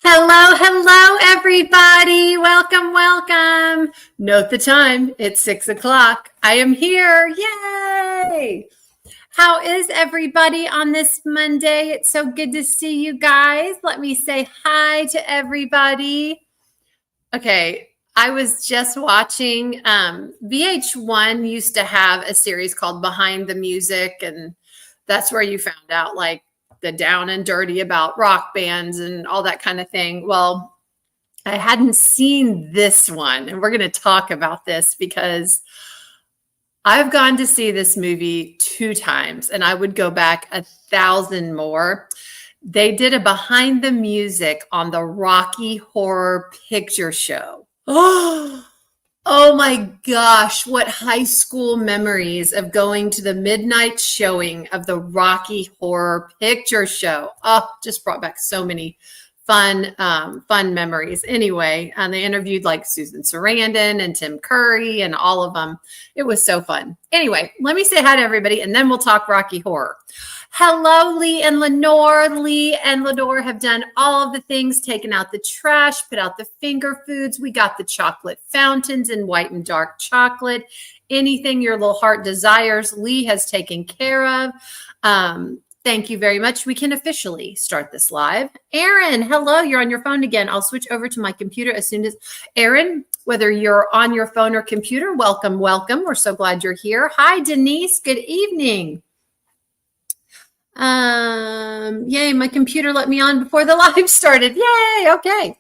Hello, hello, everybody. Welcome, welcome. Note the time. It's 6 o'clock. I am here. Yay. How is everybody on this Monday? It's so good to see you guys. Let me say hi to everybody. Okay. I was just watching VH1 used to have a series called Behind the Music, and that's where you found out like the down and dirty about rock bands and all that kind of thing. Well, I hadn't seen this one, and we're going to talk about this because I've gone to see this movie 2 times, and I would go back 1,000 more. They did a behind the music on the Rocky Horror Picture Show. Oh my gosh, what high school memories of going to the midnight showing of the Rocky Horror Picture Show. Oh, just brought back so many fun memories. Anyway, and they interviewed like Susan Sarandon and Tim Curry and all of them. It was so fun. Anyway, let me say hi to everybody and then we'll talk Rocky Horror. Hello, Lee and Lenore. Lee and Lenore have done all of the things, taken out the trash, put out the finger foods. We got the chocolate fountains in white and dark chocolate. Anything your little heart desires, Lee has taken care of. Thank you very much. We can officially start this live. Aaron, hello. You're on your phone again. I'll switch over to my computer as soon as Aaron, whether you're on your phone or computer, welcome, welcome. We're so glad you're here. Hi, Denise. Good evening. Yay, my computer let me on before the live started. Yay, okay.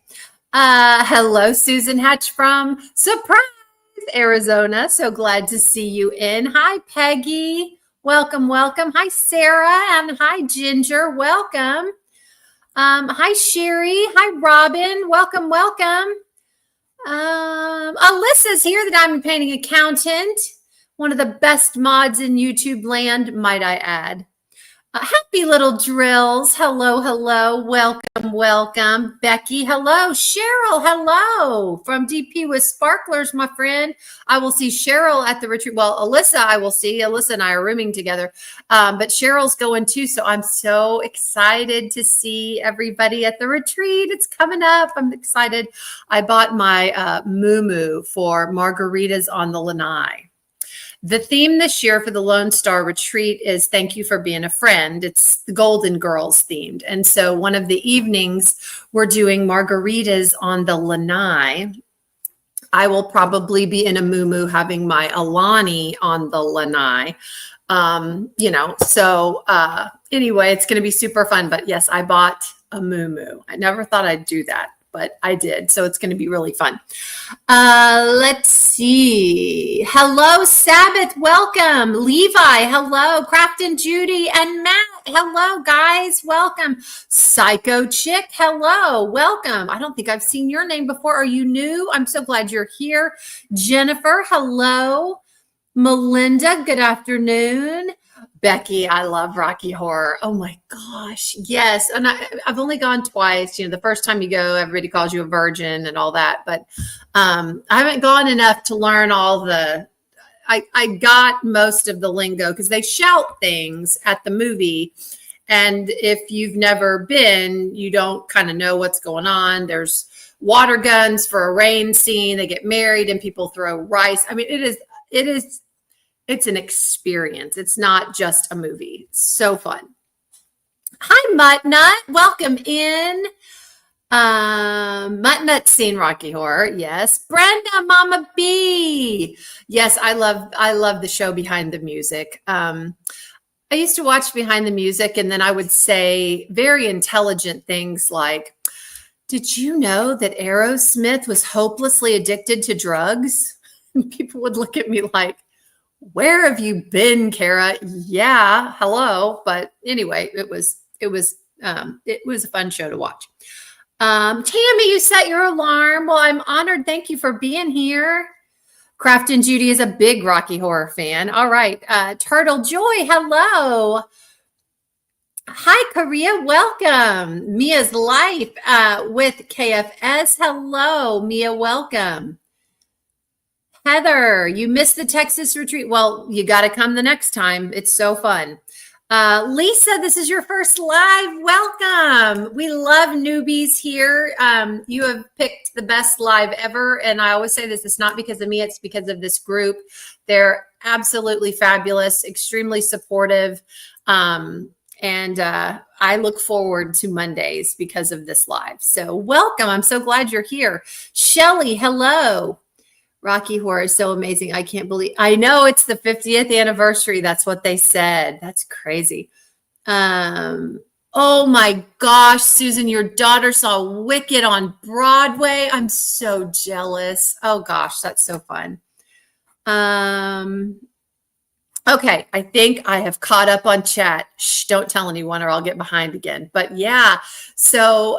Hello, Susan Hatch from Surprise, Arizona. So glad to see you in. Hi, Peggy. Welcome, welcome. Hi, Sarah, and hi, Ginger. Welcome. Hi, Sherry. Hi, Robin. Welcome, welcome. Alyssa's here, the diamond painting accountant. One of the best mods in YouTube land, might I add. Happy little drills. Hello, hello. Welcome, welcome. Becky, hello. Cheryl, hello. From DP with Sparklers, my friend. I will see Cheryl at the retreat. Well, Alyssa, I will see. Alyssa and I are rooming together. But Cheryl's going too. So I'm so excited to see everybody at the retreat. It's coming up. I'm excited. I bought my moo for margaritas on the lanai. The theme this year for the Lone Star Retreat is Thank You for Being a Friend. It's the Golden Girls themed. And so one of the evenings we're doing margaritas on the lanai. I will probably be in a moo having my Alani on the lanai. Anyway, it's going to be super fun. But yes, I bought a moo. I never thought I'd do that, but I did. So it's going to be really fun. Let's see. Hello, Sabbath. Welcome. Levi. Hello. Crafton, Judy, and Matt. Hello, guys. Welcome. Psycho Chick. Hello. Welcome. I don't think I've seen your name before. Are you new? I'm so glad you're here. Jennifer. Hello. Melinda. Good afternoon. Becky, I love Rocky Horror. Oh my gosh. Yes. And I've only gone twice. The first time you go, everybody calls you a virgin and all that. But I haven't gone enough to learn all I got most of the lingo because they shout things at the movie. And if you've never been, you don't kind of know what's going on. There's water guns for a rain scene. They get married and people throw rice. I mean, it's an experience. It's not just a movie. It's so fun. Hi, Muttnut. Welcome in. Muttnut's seen Rocky Horror. Yes. Brenda, Mama B. Yes, I love the show Behind the Music. I used to watch Behind the Music, and then I would say very intelligent things like, did you know that Aerosmith was hopelessly addicted to drugs? And people would look at me like, where have you been, Kara? Yeah, hello. But anyway, it was a fun show to watch. Tammy, you set your alarm. Well, I'm honored. Thank you for being here. Crafton Judy is a big Rocky Horror fan. All right. Turtle Joy, hello. Hi, Korea. Welcome. Mia's Life with KFS. Hello, Mia. Welcome. Heather, you missed the Texas retreat. Well, you got to come the next time. It's so fun. Lisa, this is your first live. Welcome. We love newbies here. You have picked the best live ever. And I always say this, it's not because of me, it's because of this group. They're absolutely fabulous, extremely supportive. And I look forward to Mondays because of this live. So welcome. I'm so glad you're here. Shelly, hello. Rocky Horror is so amazing. I can't believe, I know it's the 50th anniversary. That's what they said. That's crazy. Oh my gosh, Susan, your daughter saw Wicked on Broadway. I'm so jealous. Oh gosh, that's so fun. Okay, I think I have caught up on chat. Shh, don't tell anyone or I'll get behind again. But yeah, so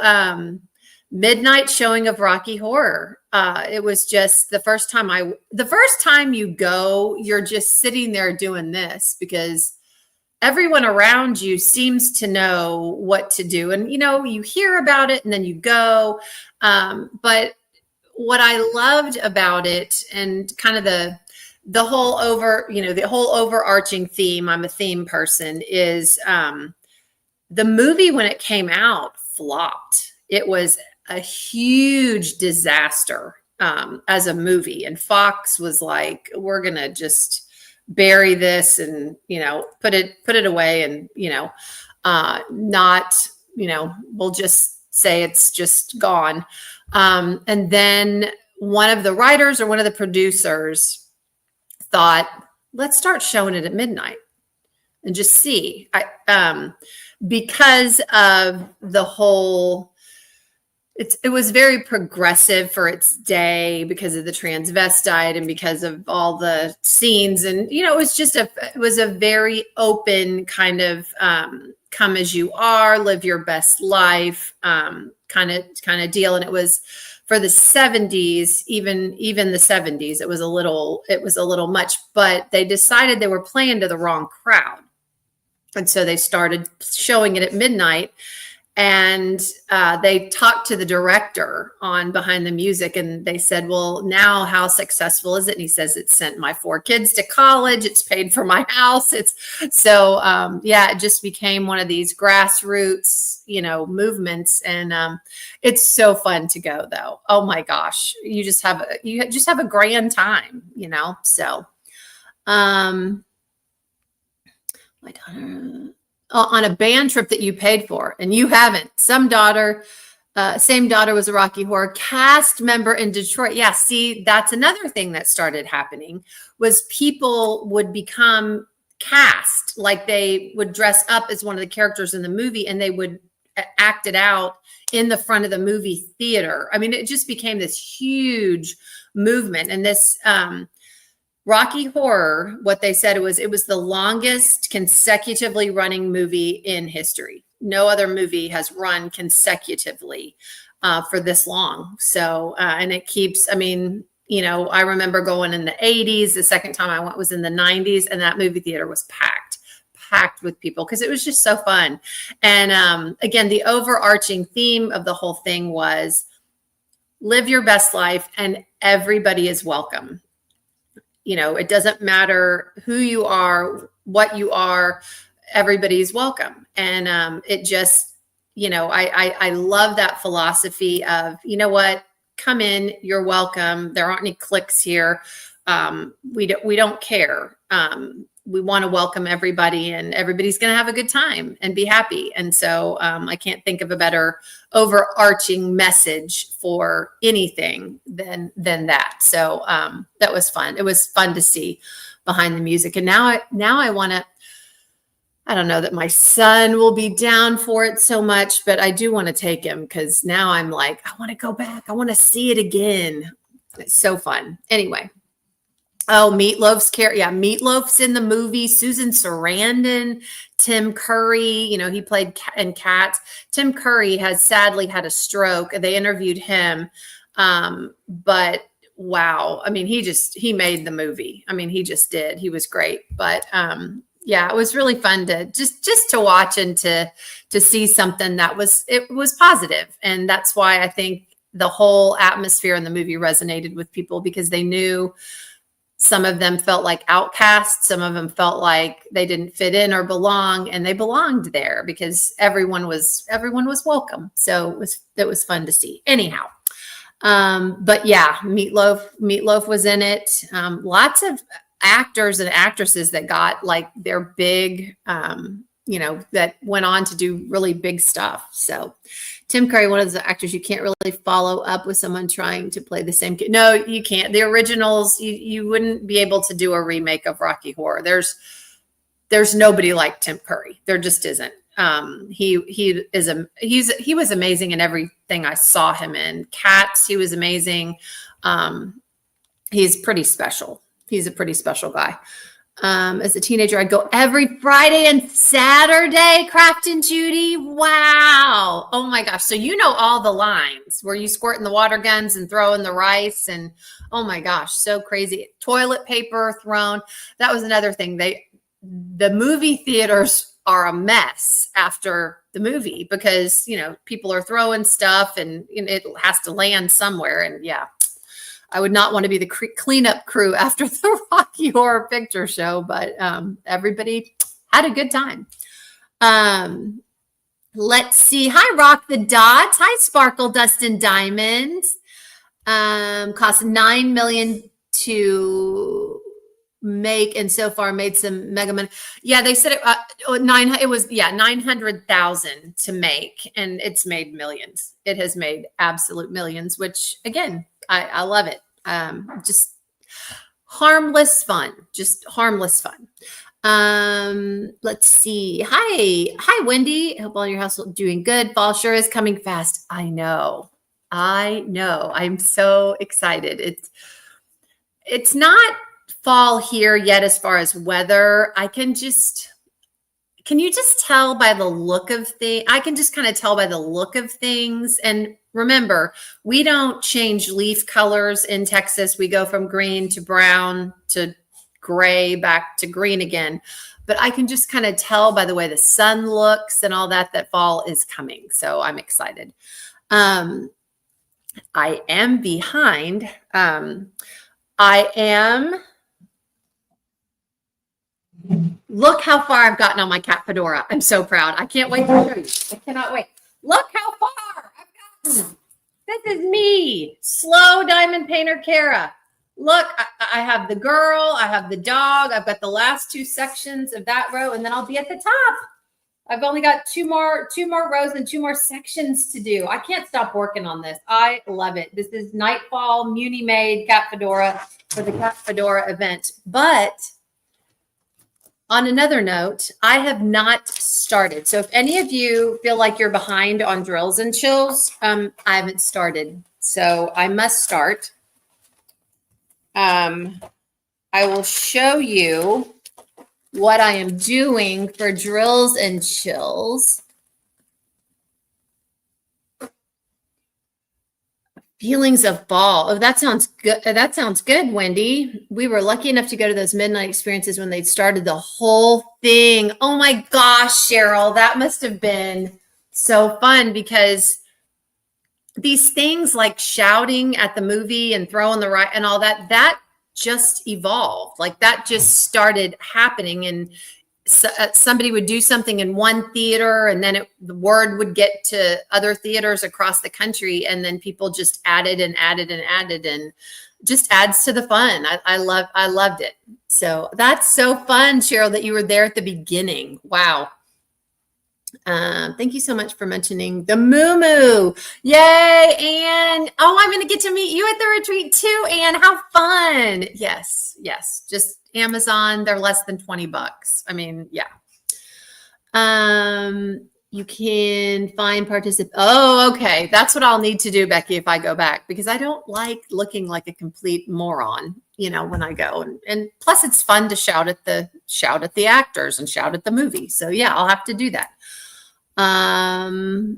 midnight showing of Rocky Horror. It was just the first time you go, you're just sitting there doing this because everyone around you seems to know what to do. And, you hear about it and then you go. But what I loved about it and kind of the whole overarching theme, I'm a theme person, is the movie when it came out flopped. It was a huge disaster as a movie. And Fox was like, we're going to just bury this and, put it away and, we'll just say it's just gone. And then one of the writers or one of the producers thought, let's start showing it at midnight and just see. Because of the whole, it was very progressive for its day because of the transvestite and because of all the scenes. And, it was a very open kind of come as you are, live your best life kind of deal. And it was for the 70s, even the 70s, it was a little much, but they decided they were playing to the wrong crowd. And so they started showing it at midnight. And they talked to the director on Behind the Music and they said, well, now how successful is it? And he says, it sent my 4 kids to college. It's paid for my house. It just became one of these grassroots, movements. And it's so fun to go though. Oh my gosh. You just have a grand time, so my daughter on a band trip that you paid for and you haven't. Same daughter was a Rocky Horror cast member in Detroit. Yeah. See, that's another thing that started happening was people would become cast, like they would dress up as one of the characters in the movie and they would act it out in the front of the movie theater. I mean, it just became this huge movement. And this, Rocky Horror, what they said it was the longest consecutively running movie in history. No other movie has run consecutively for this long. So, and it keeps, I remember going in the 80s. The second time I went was in the 90s and that movie theater was packed with people because it was just so fun. And again, the overarching theme of the whole thing was live your best life and everybody is welcome. It doesn't matter who you are, what you are, everybody's welcome. And it just, I love that philosophy of, what, come in, you're welcome. There aren't any cliques here. We don't care. We want to welcome everybody and everybody's going to have a good time and be happy. And so I can't think of a better overarching message for anything than that. So that was fun. It was fun to see Behind the Music. And now I want to, I don't know that my son will be down for it so much, but I do want to take him because now I'm like, I want to go back. I want to see it again. It's so fun. Anyway. Oh, Meatloaf's in the movie. Susan Sarandon, Tim Curry, he played in Cats. Tim Curry has sadly had a stroke. They interviewed him. But wow. He made the movie. He just did. He was great. But it was really fun to just to watch and to see something that was positive. And that's why I think the whole atmosphere in the movie resonated with people because they knew Some of them felt like outcasts. Some of them felt like they didn't fit in or belong, and they belonged there because everyone was welcome. So it was fun to see. Anyhow, but yeah, Meatloaf was in it. Lots of actors and actresses that got like their big, that went on to do really big stuff. So Tim Curry, one of those actors you can't really follow up with someone trying to play the same. No, you can't. The originals, you wouldn't be able to do a remake of Rocky Horror. There's nobody like Tim Curry. There just isn't. He was amazing in everything I saw him in. Cats, he was amazing. He's pretty special. He's a pretty special guy. As a teenager, I'd go every Friday and Saturday, Kraft and Judy. Wow. Oh my gosh. So you know all the lines where you squirting the water guns and throwing the rice, and oh my gosh, so crazy. Toilet paper thrown. That was another thing. The movie theaters are a mess after the movie because, people are throwing stuff and it has to land somewhere. And yeah, I would not want to be the cleanup crew after the Rocky Horror Picture Show, but everybody had a good time. Let's see. Hi, Rock the Dots. Hi, Sparkle, Dust, and Diamonds. Cost $9 million to make, and so far made some mega money. Yeah, they said it was 900,000 to make, and it's made millions. It has made absolute millions, which again, I love it. Just harmless fun. Let's see. Hi, Wendy. Hope all your household doing good. Fall sure is coming fast. I know. I'm so excited. It's not fall here yet as far as weather. Can you just tell by the look of things? I can just kind of tell by the look of things. And remember, we don't change leaf colors in Texas. We go from green to brown to gray back to green again. But I can just kind of tell by the way the sun looks and all that fall is coming. So I'm excited. I am behind. Look how far I've gotten on my cat fedora. I'm so proud. I can't wait to show you. I cannot wait. Look how far I've gotten. This is me, slow diamond painter Kara. Look, I have the girl, I have the dog. I've got the last two sections of that row, and then I'll be at the top. I've only got two more rows and two more sections to do. I can't stop working on this. I love it. This is Nightfall Muni Made Cat Fedora for the Cat Fedora event. But on another note, I have not started. So if any of you feel like you're behind on drills and chills, I haven't started. So I must start. I will show you what I am doing for drills and chills. Feelings of fall. Oh, that sounds good. That sounds good, Wendy. We were lucky enough to go to those midnight experiences when they started the whole thing. Oh my gosh, Cheryl, that must have been so fun because these things like shouting at the movie and throwing the right and all that just evolved. Like that just started happening, and somebody would do something in one theater, and then the word would get to other theaters across the country, and then people just added and added and added, and just adds to the fun. I loved it. So that's so fun, Cheryl, that you were there at the beginning. Wow. Thank you so much for mentioning the Moo. Yay, Anne. Oh, I'm going to get to meet you at the retreat too, Anne. How fun. Yes. Just Amazon. They're less than $20. I mean, yeah. You can find participants. Oh, okay. That's what I'll need to do, Becky, if I go back, because I don't like looking like a complete moron, when I go. And plus it's fun to shout at the actors and shout at the movie. So yeah, I'll have to do that.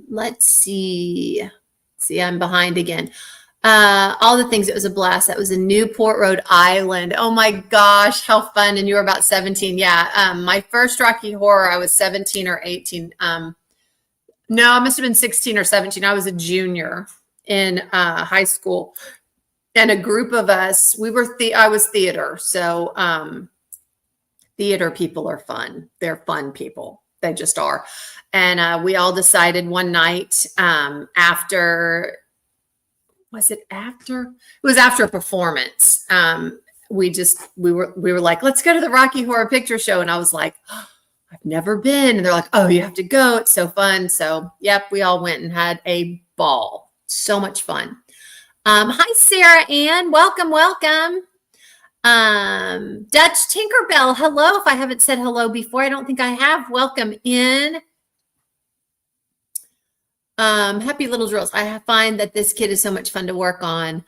Let's see. I'm behind again. All the things. It was a blast. That was in Newport, Rhode Island. Oh my gosh, how fun. And you were about 17. Yeah. My first Rocky Horror, I was 17 or 18. No, I must have been 16 or 17. I was a junior in high school. and a group of us, I was theater. So theater people are fun. They're fun people. They just are. And we all decided one night after, was it after? It was after a performance. We were like, let's go to the Rocky Horror Picture Show. And I was like, oh, I've never been. And they're like, oh, you have to go. It's so fun. So yep, we all went and had a ball. So much fun. Hi, Sarah Ann. Welcome, welcome. Dutch Tinkerbell. Hello. If I haven't said hello before, I don't think I have. Welcome in. Happy Little Drills. I find that this kid is so much fun to work on.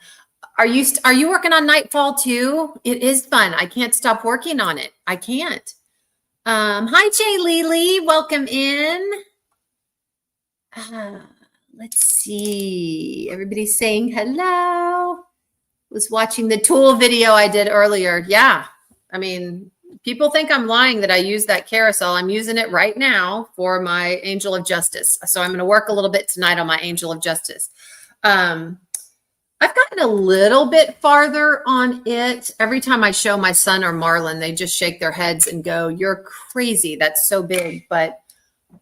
Are you working on Nightfall too? It is fun. I can't stop working on it. I can't. Hi, Jay Lily. Welcome in. Let's see. Everybody's saying hello. Was watching the tool video I did earlier. Yeah. I mean, people think I'm lying that I use that carousel. I'm using it right now for my Angel of Justice. So I'm going to work a little bit tonight on my Angel of Justice. I've gotten a little bit farther on it. Every time I show my son or Marlon, they just shake their heads and go, you're crazy. That's so big. But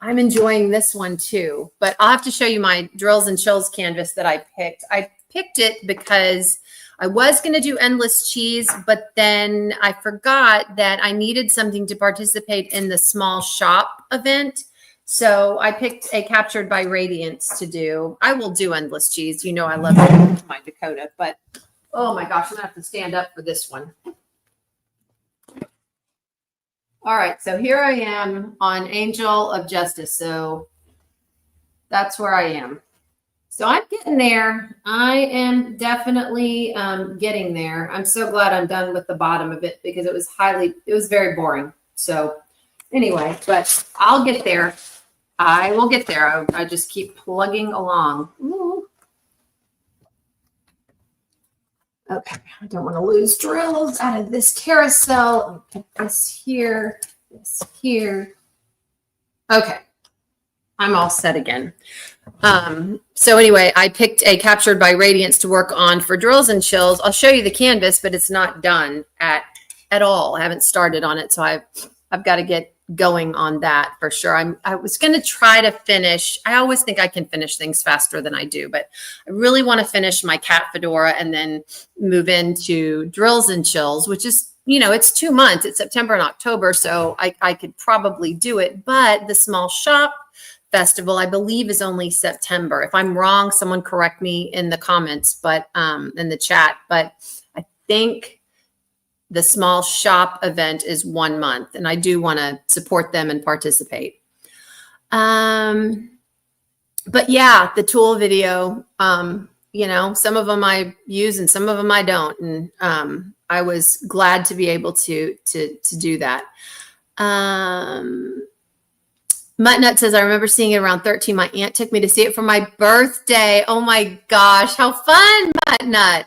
I'm enjoying this one too. But I'll have to show you my Drills and Chills canvas that I picked. I picked it because I was going to do Endless Cheese, but then I forgot that I needed something to participate in the small shop event. So I picked a Captured by Radiance to do. I will do Endless Cheese. You know I love my Dakota, but oh my gosh, I'm going to have to stand up for this one. All right, so here I am on Angel of Justice. So that's where I am. So I'm getting there. I am definitely getting there. I'm so glad I'm done with the bottom of it because it was very boring. So anyway, but I'll get there. I will get there. I just keep plugging along. Ooh. Okay, I don't want to lose drills out of this carousel. I'll put this here, this here. Okay, I'm all set again. So anyway, I picked a Captured by Radiance to work on for Drills and Chills. I'll show you the canvas, but it's not done at all. I haven't started on it, so I've got to get going on that for sure. I was going to try to finish. I always think I can finish things faster than I do, but I really want to finish my cat fedora and then move into Drills and Chills, which is, you know, it's 2 months. It's September and October, so I could probably do it. But the small shop festival, I believe, is only September. If I'm wrong, someone correct me in the comments, but in the chat. But I think the small shop event is 1 month, and I do want to support them and participate. But yeah, the tool video, you know, some of them I use and some of them I don't. And I was glad to be able to do that. Muttnut says, I remember seeing it around 13. My aunt took me to see it for my birthday. Oh my gosh, how fun, Muttnut.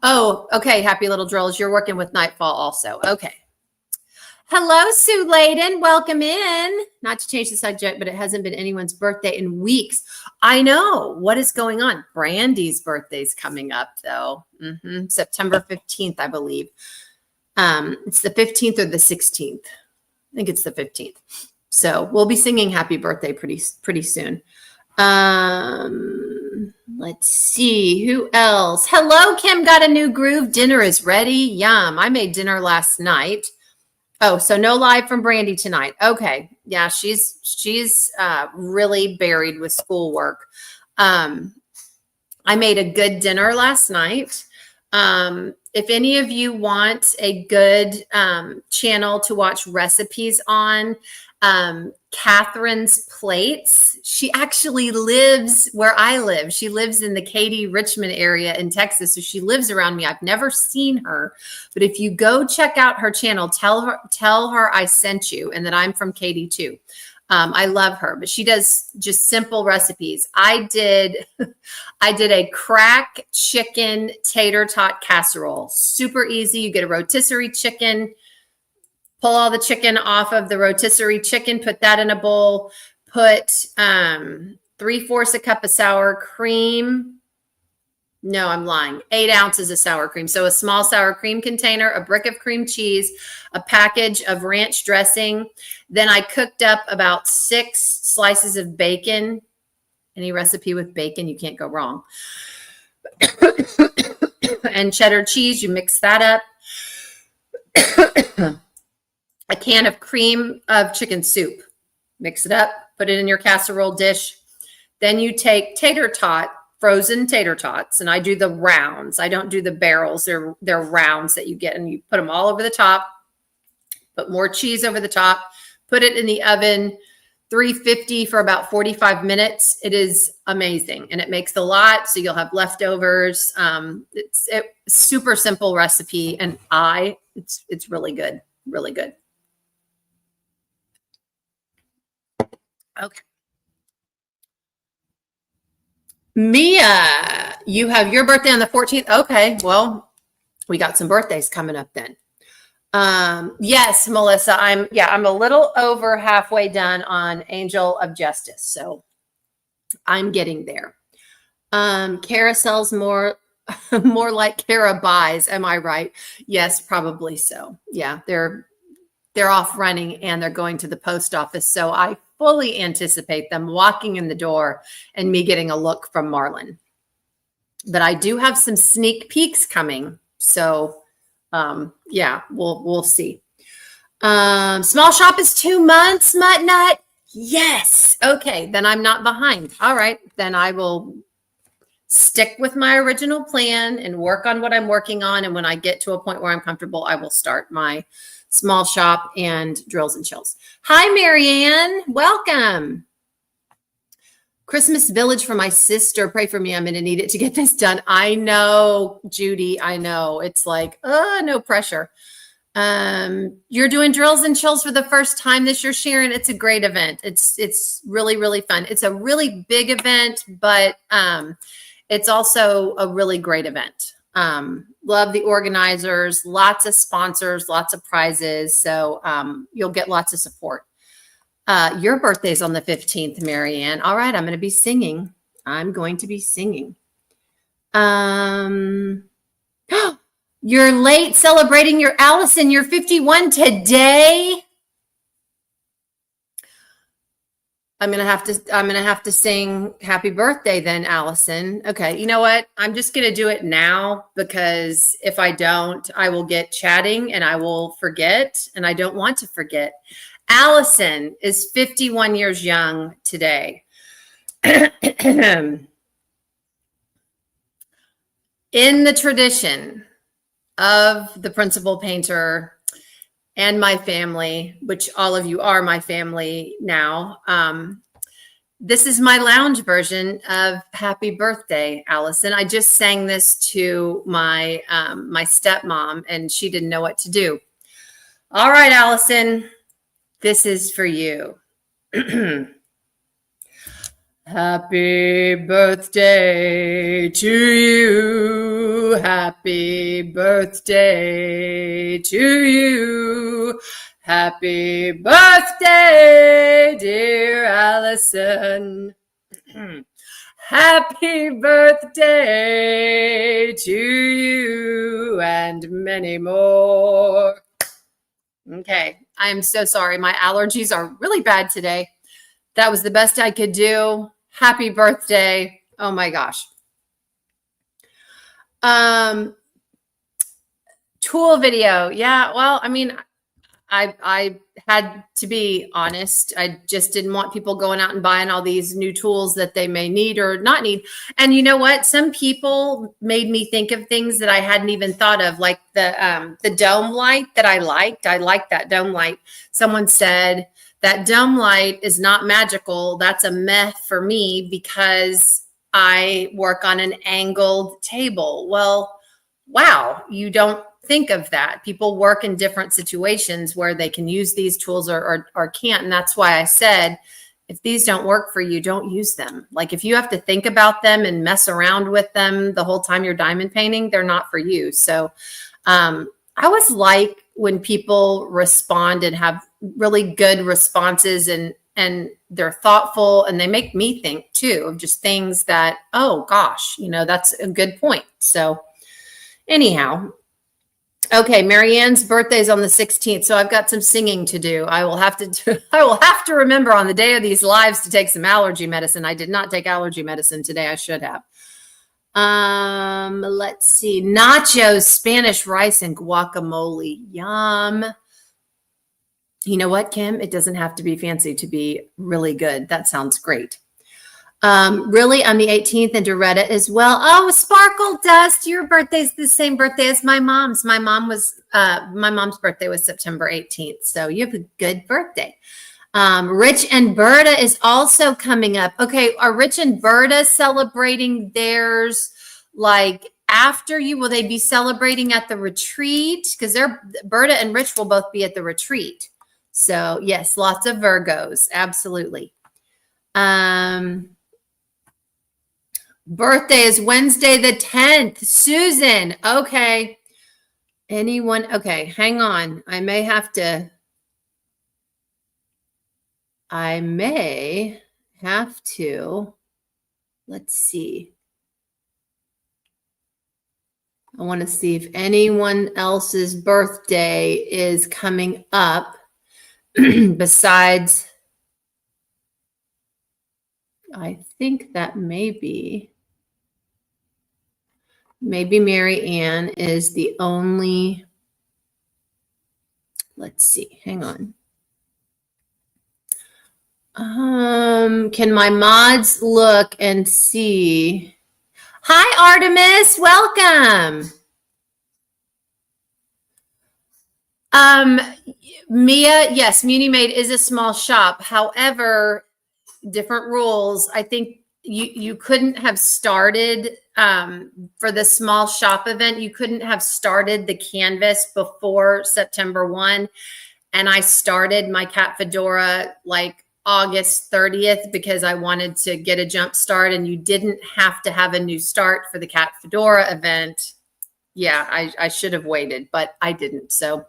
Oh, okay. Happy Little Drills. You're working with Nightfall also. Okay. Hello, Sue Layden. Welcome in. Not to change the subject, but it hasn't been anyone's birthday in weeks. I know. What is going on? Brandy's birthday's coming up, though. September 15th, I believe. It's the 15th or the 16th. I think it's the 15th. So we'll be singing happy birthday pretty soon. Let's see who else. Hello, Kim got a new groove. Dinner is ready. Yum. I made dinner last night. Oh, so no live from Brandy tonight. Okay. Yeah, she's really buried with schoolwork. I made a good dinner last night. If any of you want a good channel to watch recipes on, Catherine's Plates. She actually lives where I live. She lives in the Katy, Richmond area in Texas. So she lives around me. I've never seen her, but if you go check out her channel, tell her I sent you and that I'm from Katy too. I love her, but she does just simple recipes. I did a crack chicken tater tot casserole. Super easy. You get a rotisserie chicken, pull all the chicken off of the rotisserie chicken, put that in a bowl, put 3/4 a cup of sour cream, No, I'm lying. 8 ounces of sour cream. So a small sour cream container, a brick of cream cheese, a package of ranch dressing. Then I cooked up about 6 slices of bacon. Any recipe with bacon, you can't go wrong. And cheddar cheese, you mix that up. A can of cream of chicken soup. Mix it up, put it in your casserole dish. Then you take tater tot, frozen tater tots, and I do the rounds. I don't do the barrels. They're rounds that you get, and you put them all over the top. Put more cheese over the top. Put it in the oven, 350 for about 45 minutes. It is amazing, and it makes a lot, so you'll have leftovers. It's a super simple recipe, and it's really good, really good. Okay. Mia, you have your birthday on the 14th. Okay, well, we got some birthdays coming up then. Yes, Melissa, I'm a little over halfway done on Angel of Justice, so I'm getting there. Kara sells more like Kara buys. Am I right? Yes, probably so. Yeah, they're off running and they're going to the post office. So I fully anticipate them walking in the door and me getting a look from Marlon. But I do have some sneak peeks coming. So yeah, we'll see. Small shop is 2 months, Mutt Nut. Yes. Okay, then I'm not behind. All right, then I will stick with my original plan and work on what I'm working on. And when I get to a point where I'm comfortable, I will start my small shop and drills and chills. Hi, Marianne. Welcome. Christmas village for my sister. Pray for me. I'm going to need it to get this done. I know, Judy. I know. It's like, no pressure. You're doing drills and chills for the first time this year, Sharon. It's a great event. It's really, really fun. It's a really big event, but it's also a really great event. Love the organizers, lots of sponsors, lots of prizes. So you'll get lots of support. Your birthday's on the 15th, Marianne. All right, I'm going to be singing. You're late celebrating your Allison. You're 51 today. I'm gonna have to sing happy birthday then, Allison. Okay, you know what? I'm just gonna do it now because if I don't, I will get chatting and I will forget, and I don't want to forget. Allison is 51 years young today. In the tradition of the principal painter and my family, which all of you are my family now, this is my lounge version of Happy Birthday, Allison. I just sang this to my my stepmom, and she didn't know what to do. All right, Allison, this is for you. Happy birthday to you. Happy birthday to you. Happy birthday, dear Allison. Happy birthday to you and many more. Okay, I am so sorry. My allergies are really bad today. That was the best I could do. Happy birthday. Oh my gosh. Tool video. Yeah, well, I mean, I had to be honest. I just didn't want people going out and buying all these new tools that they may need or not need. And you know what? Some people made me think of things that I hadn't even thought of, like the dome light that I liked. I liked that dome light. Someone said, that dome light is not magical. That's a myth for me because I work on an angled table. Well, wow, you don't think of that. People work in different situations where they can use these tools or can't. And that's why I said, if these don't work for you, don't use them. Like if you have to think about them and mess around with them the whole time you're diamond painting, they're not for you. So I always like when people respond and have really good responses and and they're thoughtful, and they make me think too of just things that, oh gosh, that's a good point. So anyhow, okay, Marianne's birthday is on the 16th, so I've got some singing to do. I will have to remember on the day of these lives to take some allergy medicine. I did not take allergy medicine today. I should have. Let's see. Nachos, Spanish rice, and guacamole. Yum. You know what, Kim? It doesn't have to be fancy to be really good. That sounds great. Really on the 18th, and Doretta as well. Oh, Sparkle Dust, your birthday's the same birthday as my mom's. My mom's birthday was September 18th. So you have a good birthday. Rich and Berta is also coming up. Okay, are Rich and Berta celebrating theirs like after you? Will they be celebrating at the retreat? Because Berta and Rich will both be at the retreat. So yes, lots of Virgos, absolutely. Birthday is Wednesday the 10th. Susan, okay. Anyone? Okay, hang on. I may have to let's see. I want to see if anyone else's birthday is coming up besides, I think that maybe Mary Ann is the only, let's see, hang on. Can my mods look and see? Hi, Artemis, welcome. Mia, yes, Muni Made is a small shop. However, different rules. I think you couldn't have started for the small shop event. You couldn't have started the canvas before September 1. And I started my Cat Fedora like August 30th because I wanted to get a jump start, and you didn't have to have a new start for the Cat Fedora event. Yeah, I should have waited, but I didn't. So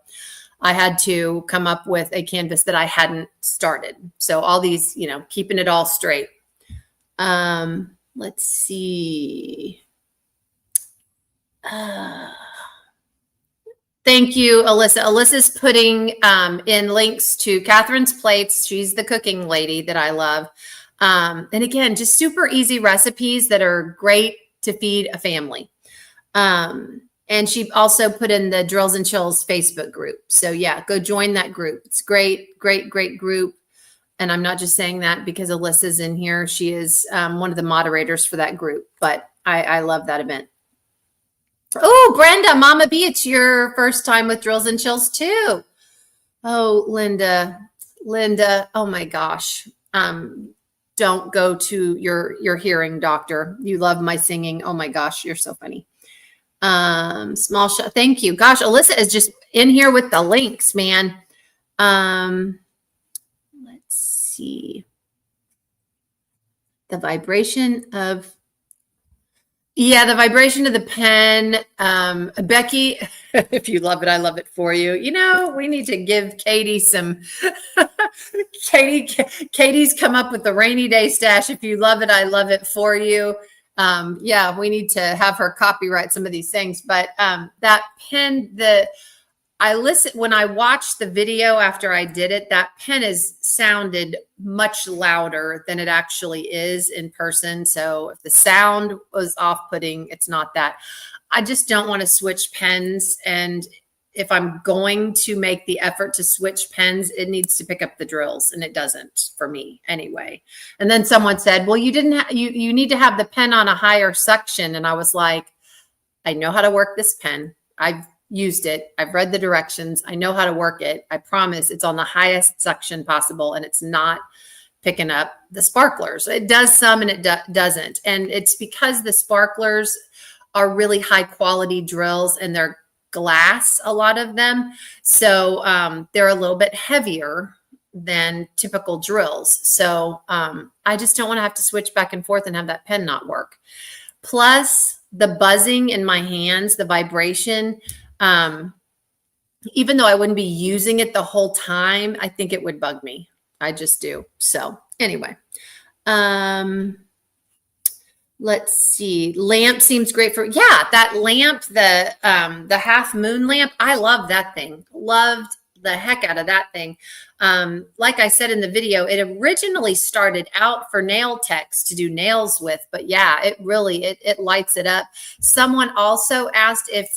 I had to come up with a canvas that I hadn't started. So all these, keeping it all straight. Let's see. Thank you, Alyssa. Alyssa's putting in links to Catherine's plates. She's the cooking lady that I love. And again, just super easy recipes that are great to feed a family. And she also put in the Drills and Chills Facebook group. So yeah, go join that group. It's great, great, great group. And I'm not just saying that because Alyssa's in here. She is one of the moderators for that group, but I love that event. Oh, Brenda, Mama B, it's your first time with Drills and Chills too. Oh, Linda, oh my gosh. Don't go to your hearing doctor. You love my singing. Oh my gosh, you're so funny. Small shop. Thank you. Gosh, Alyssa is just in here with the links, man. Let's see. The vibration of the pen. Becky, if you love it, I love it for you. We need to give Katie some, Katie's come up with the rainy day stash. If you love it, I love it for you. Yeah, we need to have her copyright some of these things, but that pen, when I watched the video after I did it, that pen is sounded much louder than it actually is in person. So if the sound was off-putting, it's not that. I just don't want to switch pens. And if I'm going to make the effort to switch pens, it needs to pick up the drills, and it doesn't for me anyway. And then someone said, well, you need to have the pen on a higher suction. And I was like, I know how to work this pen. I've used it. I've read the directions. I know how to work it. I promise it's on the highest suction possible, and it's not picking up the sparklers. It does some and it doesn't. And it's because the sparklers are really high quality drills, and they're glass, a lot of them. So they're a little bit heavier than typical drills. So I just don't want to have to switch back and forth and have that pen not work. Plus the buzzing in my hands, the vibration, even though I wouldn't be using it the whole time, I think it would bug me. I just do. So anyway, um, let's see. Lamp seems great for, yeah, that lamp, the half moon lamp. I love that thing. Loved the heck out of that thing. Like I said in the video, it originally started out for nail techs to do nails with, but yeah, it really, it lights it up. Someone also asked if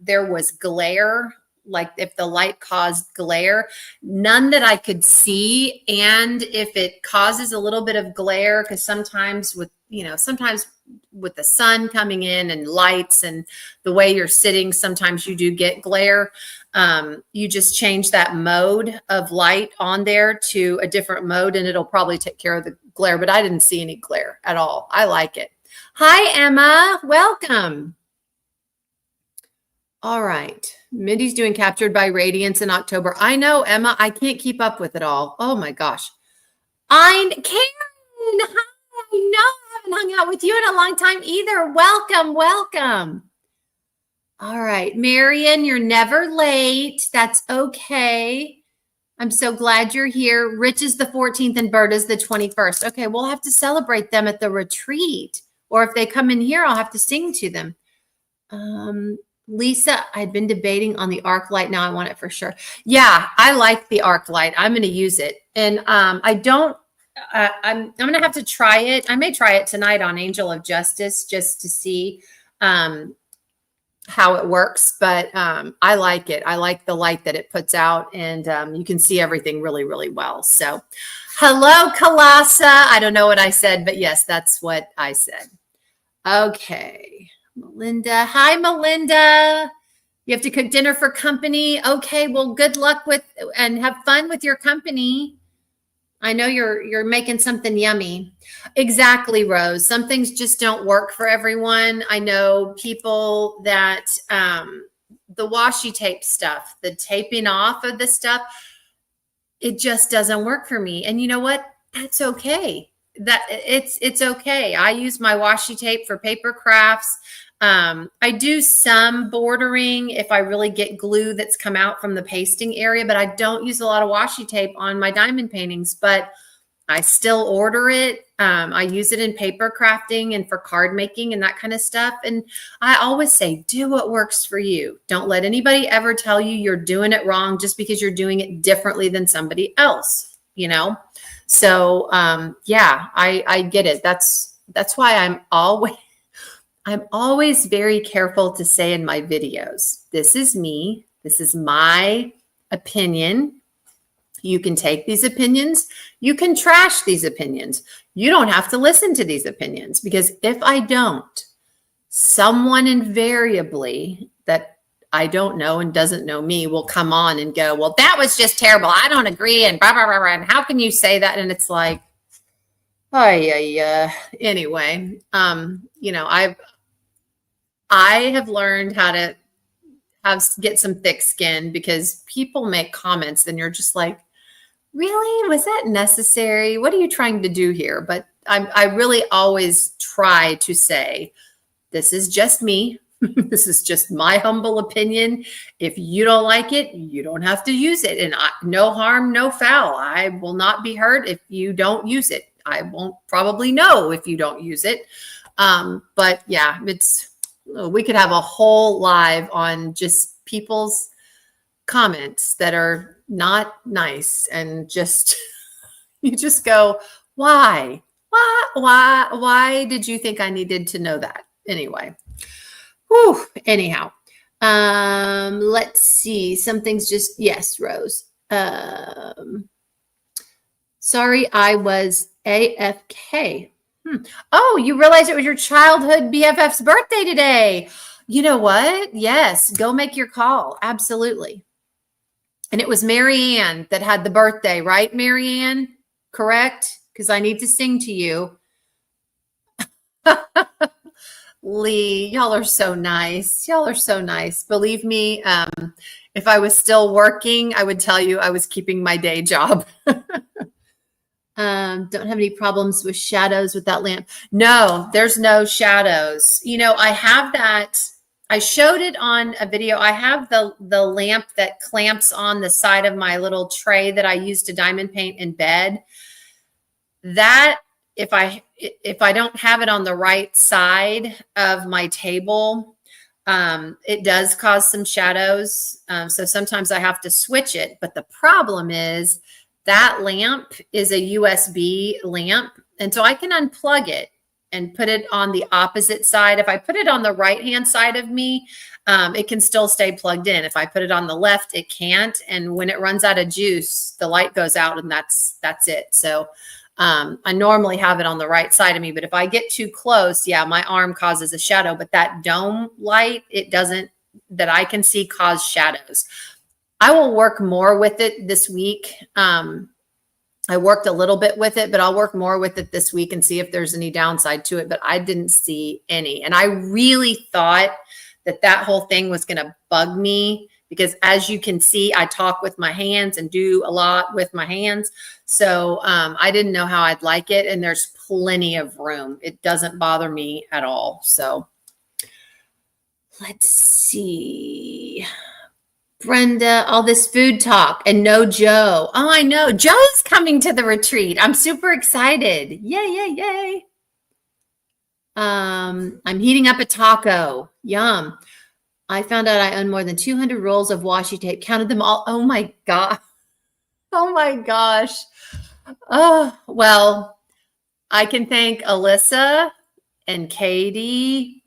there was glare, like if the light caused glare. None that I could see. And if it causes a little bit of glare, because sometimes with, sometimes with the sun coming in and lights and the way you're sitting, sometimes you do get glare. You just change that mode of light on there to a different mode and it'll probably take care of the glare, but I didn't see any glare at all. I like it. Hi, Emma. Welcome. All right. Mindy's doing Captured by Radiance in October. I know, Emma. I can't keep up with it all. Oh, my gosh. Karen. Hi. I know I haven't hung out with you in a long time either. Welcome. Welcome. All right. Marion, you're never late. That's okay. I'm so glad you're here. Rich is the 14th and Berta's the 21st. Okay. We'll have to celebrate them at the retreat. Or if they come in here, I'll have to sing to them. Lisa, I'd been debating on the arc light. Now I want it for sure. Yeah, I like the arc light. I'm going to use it. And I'm going to have to try it. I may try it tonight on Angel of Justice just to see how it works. But I like it. I like the light that it puts out and you can see everything really, really well. So hello, Kalasa. I don't know what I said, but yes, that's what I said. Okay. Melinda. Hi, Melinda. You have to cook dinner for company. Okay, well, good luck with and have fun with your company. I know you're making something yummy. Exactly, Rose. Some things just don't work for everyone. I know people that the washi tape stuff, the taping off of the stuff, it just doesn't work for me. And you know what? That's okay. It's okay. I use my washi tape for paper crafts. I do some bordering if I really get glue that's come out from the pasting area, but I don't use a lot of washi tape on my diamond paintings, but I still order it. I use it in paper crafting and for card making and that kind of stuff. And I always say, do what works for you. Don't let anybody ever tell you you're doing it wrong just because you're doing it differently than somebody else, So, yeah, I get it. That's why I'm always very careful to say in my videos, this is me. This is my opinion. You can take these opinions. You can trash these opinions. You don't have to listen to these opinions because if I don't, someone invariably that I don't know and doesn't know me will come on and go, well, that was just terrible. I don't agree. And blah, blah, blah, blah. And how can you say that? And it's like, oh, yeah. Anyway, I have learned how to get some thick skin because people make comments and you're just like, really? Was that necessary? What are you trying to do here? But I really always try to say, this is just me. This is just my humble opinion. If you don't like it, you don't have to use it. And no harm, no foul. I will not be hurt if you don't use it. I won't probably know if you don't use it. But yeah, we could have a whole live on just people's comments that are not nice and just, you just go, why did you think I needed to know that? Anyway, anyhow, let's see. Something's just, yes, Rose. Sorry, I was AFK. Oh, you realize it was your childhood BFF's birthday today. You know what? Yes, go make your call. Absolutely. And it was Marianne that had the birthday, right, Marianne? Correct? Because I need to sing to you. Lee, y'all are so nice. Y'all are so nice. Believe me, if I was still working, I would tell you I was keeping my day job. Don't have any problems with shadows with that lamp. No, there's no shadows. I have that. I showed it on a video. I have the lamp that clamps on the side of my little tray that I use to diamond paint in bed. That if I don't have it on the right side of my table, it does cause some shadows. So sometimes I have to switch it. But the problem is that lamp is a USB lamp. And so I can unplug it and put it on the opposite side. If I put it on the right-hand side of me, it can still stay plugged in. If I put it on the left, it can't. And when it runs out of juice, the light goes out and that's it. So I normally have it on the right side of me, but if I get too close, yeah, my arm causes a shadow, but that dome light, it doesn't, that I can see, cause shadows. I will work more with it this week. I worked a little bit with it, but I'll work more with it this week and see if there's any downside to it, but I didn't see any. And I really thought that whole thing was going to bug me because as you can see, I talk with my hands and do a lot with my hands. So I didn't know how I'd like it. And there's plenty of room. It doesn't bother me at all. So let's see. Brenda, all this food talk and no Joe. Oh, I know. Joe's coming to the retreat. I'm super excited. Yay, yay, yay. I'm heating up a taco. Yum. I found out I own more than 200 rolls of washi tape. Counted them all. Oh my God. Oh my gosh. Oh, well, I can thank Alyssa and Katie.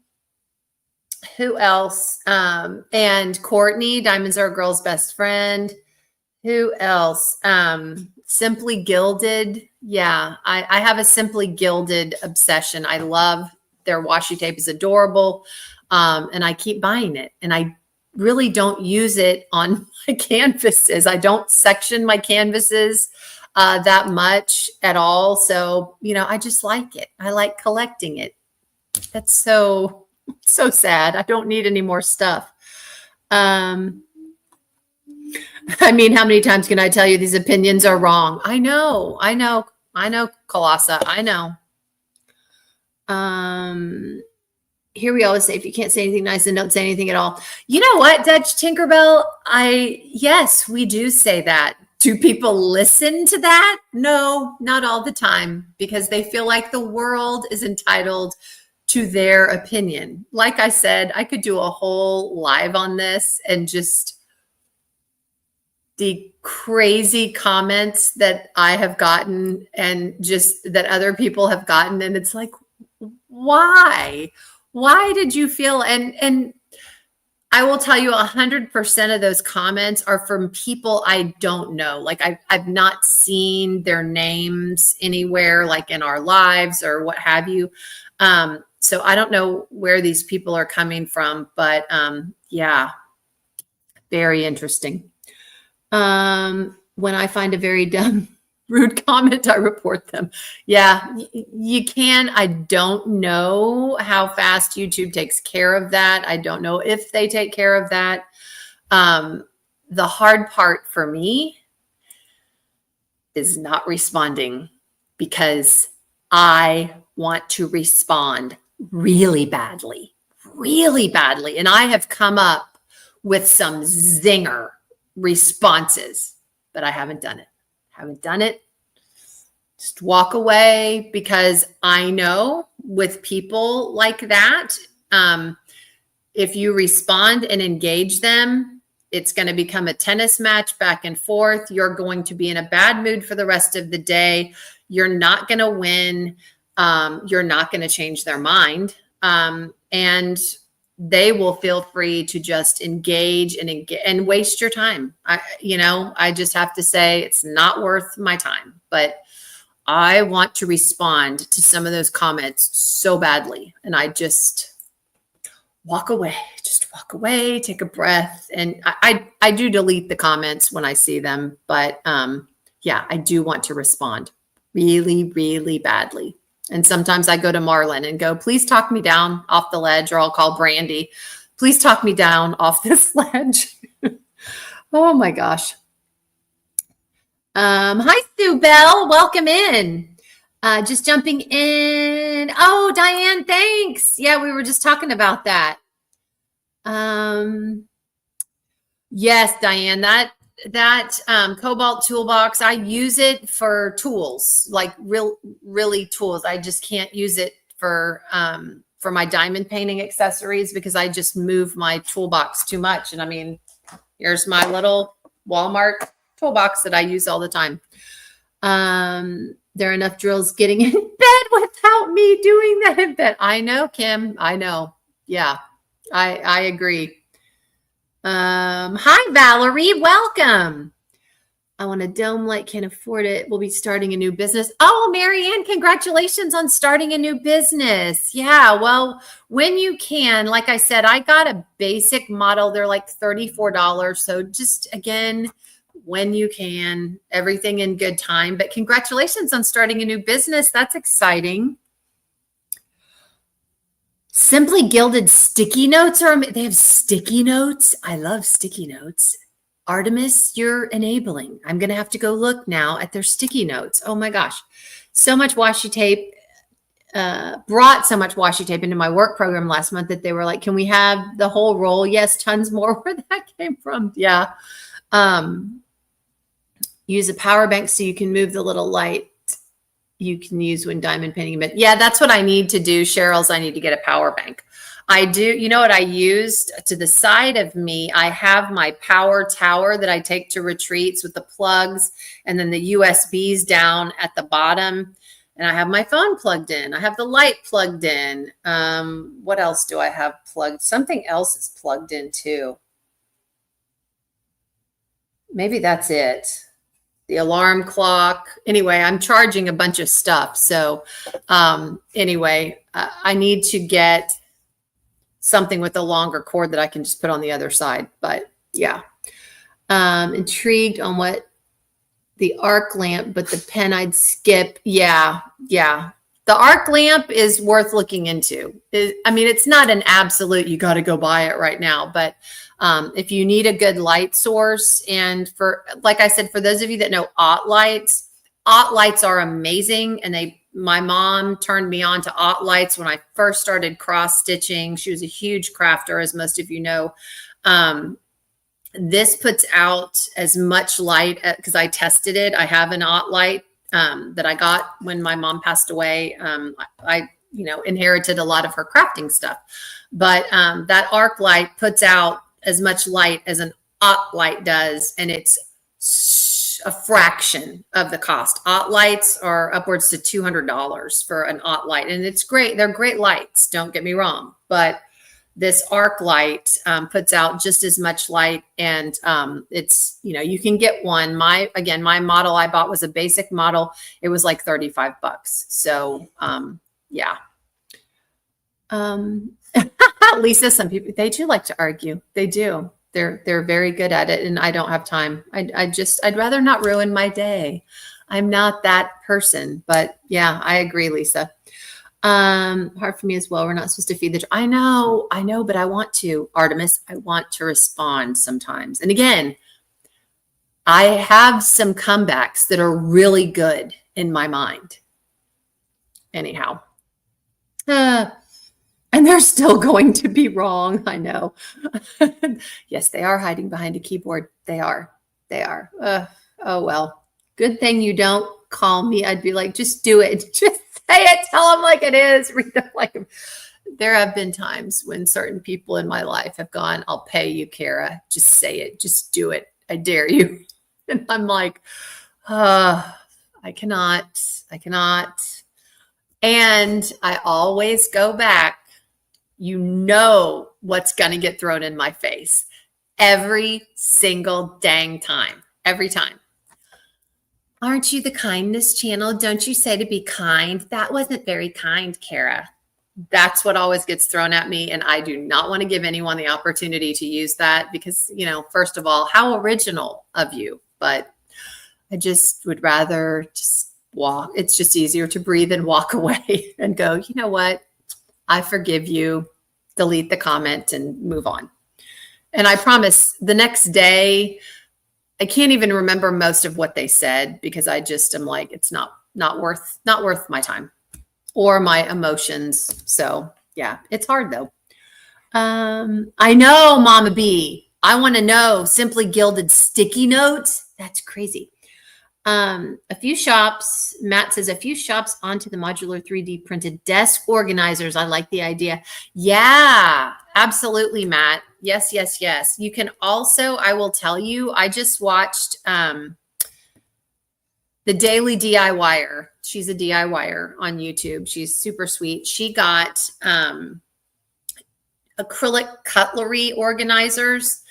Who else? And Courtney, Diamonds Are a Girl's Best Friend. Who else? Simply Gilded. Yeah, I have a Simply Gilded obsession. I love their washi tape. Is adorable. And I keep buying it. And I really don't use it on my canvases. I don't section my canvases that much at all. So, you know, I just like it. I like collecting it. That's so sad. I don't need any more stuff. I mean, how many times can I tell you these opinions are wrong? I know, Colossa. I know. Here we always say, if you can't say anything nice, then don't say anything at all. You know what, Dutch Tinkerbell? Yes, we do say that. Do people listen to that? No, not all the time, because they feel like the world is entitled to their opinion. Like I said, I could do a whole live on this and just the crazy comments that I have gotten and just that other people have gotten. And it's like, why did you feel? And I will tell you 100% of those comments are from people I don't know. Like I've not seen their names anywhere, like in our lives or what have you. So I don't know where these people are coming from, but yeah, very interesting. When I find a very dumb, rude comment, I report them. Yeah, you can. I don't know how fast YouTube takes care of that. I don't know if they take care of that. The hard part for me is not responding because I want to respond really badly. And I have come up with some zinger responses, but I haven't done it. Just walk away because I know with people like that, if you respond and engage them, it's going to become a tennis match back and forth. You're going to be in a bad mood for the rest of the day. You're not going to win. You're not going to change their mind. And they will feel free to just engage and waste your time. I just have to say it's not worth my time, but I want to respond to some of those comments so badly. And I just walk away, take a breath. And I do delete the comments when I see them, but yeah, I do want to respond really, really badly. And sometimes I go to Marlon and go, please talk me down off the ledge, or I'll call Brandy. Please talk me down off this ledge. Oh my gosh. Hi, Sue Bell. Welcome in. Just jumping in. Oh, Diane, thanks. Yeah, we were just talking about that. Yes, Diane, that Cobalt toolbox, I use it for tools, like really tools. I just can't use it for my diamond painting accessories because I just move my toolbox too much. And I mean, here's my little Walmart toolbox that I use all the time. There are enough drills getting in bed without me doing that in bed. I know, Kim. I know. Yeah, I agree. Hi, Valerie. Welcome. I want a dome light. Can't afford it. We'll be starting a new business. Oh, Marianne, congratulations on starting a new business. Yeah, well, when you can, like I said, I got a basic model. They're like $34. So just again, when you can, everything in good time. But congratulations on starting a new business. That's exciting. Simply Gilded sticky notes they have sticky notes. I love sticky notes. Artemis, you're enabling. I'm going to have to go look now at their sticky notes. Oh my gosh. So much washi tape, brought so much washi tape into my work program last month that they were like, can we have the whole roll? Yes, tons more. Where that came from. Yeah. Use a power bank so you can move the little light you can use when diamond painting. But yeah, that's what I need to do, Cheryl's. I need to get a power bank. I do. You know what I used to the side of me? I have my power tower that I take to retreats with the plugs and then the USBs down at the bottom. And I have my phone plugged in. I have the light plugged in. What else do I have plugged? Something else is plugged in too. Maybe that's it. The alarm clock. Anyway, I'm charging a bunch of stuff. So anyway, I need to get something with a longer cord that I can just put on the other side. But yeah, intrigued on what the arc lamp, but the pen I'd skip. Yeah. The arc lamp is worth looking into. I mean, it's not an absolute, you got to go buy it right now, but if you need a good light source, and for, like I said, for those of you that know OttLights are amazing. And my mom turned me on to OttLights when I first started cross stitching. She was a huge crafter, as most of you know. This puts out as much light because I tested it. I have an OttLight that I got when my mom passed away. I inherited a lot of her crafting stuff, but that arc light puts out as much light as an OttLight does, and it's a fraction of the cost. OttLights are upwards to $200 for an OttLight, and it's great. They're great lights, don't get me wrong, but this arc light puts out just as much light, and it's, you can get one. My model I bought was a basic model. It was like $35. So yeah. Lisa, some people, they do like to argue. They do. They're very good at it, and I don't have time. I'd rather not ruin my day. I'm not that person, but yeah, I agree, Lisa. Hard for me as well. We're not supposed to feed I know, but I want to, Artemis. I want to respond sometimes. And again, I have some comebacks that are really good in my mind. Anyhow. And they're still going to be wrong. I know. Yes, they are hiding behind a keyboard. They are. Oh, well. Good thing you don't call me. I'd be like, just do it. Just say it. Tell them like it is. Read them like them. There have been times when certain people in my life have gone, I'll pay you, Kara. Just say it. Just do it. I dare you. And I'm like, I cannot. And I always go back. You know what's going to get thrown in my face every single dang time. Every time. Aren't you the kindness channel? Don't you say to be kind? That wasn't very kind, Kara. That's what always gets thrown at me. And I do not want to give anyone the opportunity to use that because, first of all, how original of you. But I just would rather just walk. It's just easier to breathe and walk away and go, you know what? I forgive you, delete the comment and move on. And I promise the next day, I can't even remember most of what they said because I just am like, it's not worth my time or my emotions. So yeah, it's hard though. I know, Mama B. I want to know. Simply Gilded sticky notes. That's crazy. A few shops, Matt says, a few shops onto the modular 3D printed desk organizers. I like the idea. Yeah, absolutely, Matt. Yes, yes, yes. You can also, I will tell you, I just watched the Daily DIYer. She's a DIYer on YouTube. She's super sweet. She got acrylic cutlery organizers.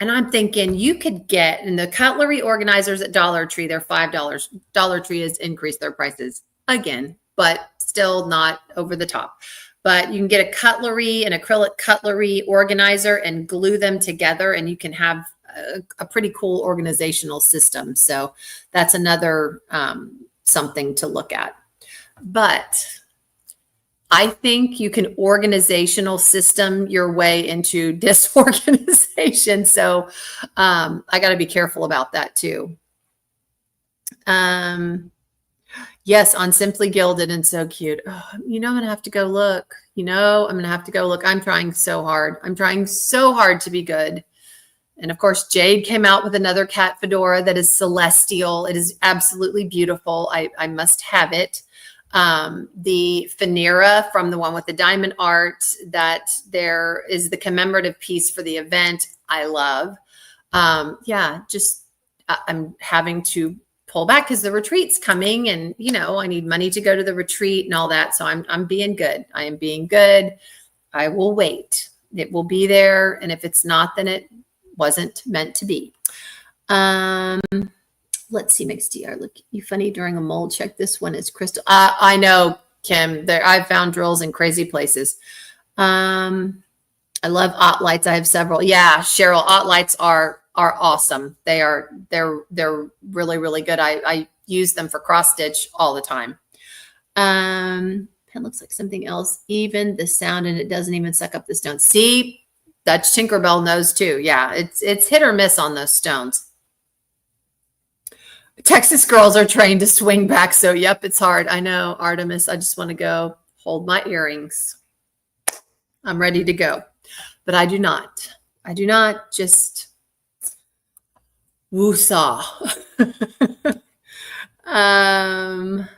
And I'm thinking you could get, and the cutlery organizers at Dollar Tree, they're $5. Dollar Tree has increased their prices again, but still not over the top. But you can get a cutlery, an acrylic cutlery organizer and glue them together, and you can have a pretty cool organizational system. So that's another something to look at. But I think you can organizational system your way into disorganization. So I got to be careful about that too. Yes, on Simply Gilded and so cute. Oh, I'm going to have to go look. I'm going to have to go look. I'm trying so hard. I'm trying so hard to be good. And of course, Jade came out with another cat fedora that is celestial. It is absolutely beautiful. I must have it. The Finera from the one with the diamond art, that there is the commemorative piece for the event. I love. Yeah, just I'm having to pull back because the retreat's coming, and I need money to go to the retreat and all that. So I'm being good. I am being good. I will wait. It will be there, and if it's not, then it wasn't meant to be. Let's see, Mixed DR. Look, you funny during a mold check. This one is crystal. I know, Kim. I've found drills in crazy places. I love Ott lights. I have several. Yeah, Cheryl, Ott lights are awesome. They're really, really good. I use them for cross stitch all the time. Pen looks like something else. Even the sound, and it doesn't even suck up the stone. See, Dutch Tinkerbell knows too. Yeah, it's hit or miss on those stones. Texas girls are trained to swing back. So, yep, it's hard. I know, Artemis. I just want to go hold my earrings. I'm ready to go. But I do not. I do not just woo-saw.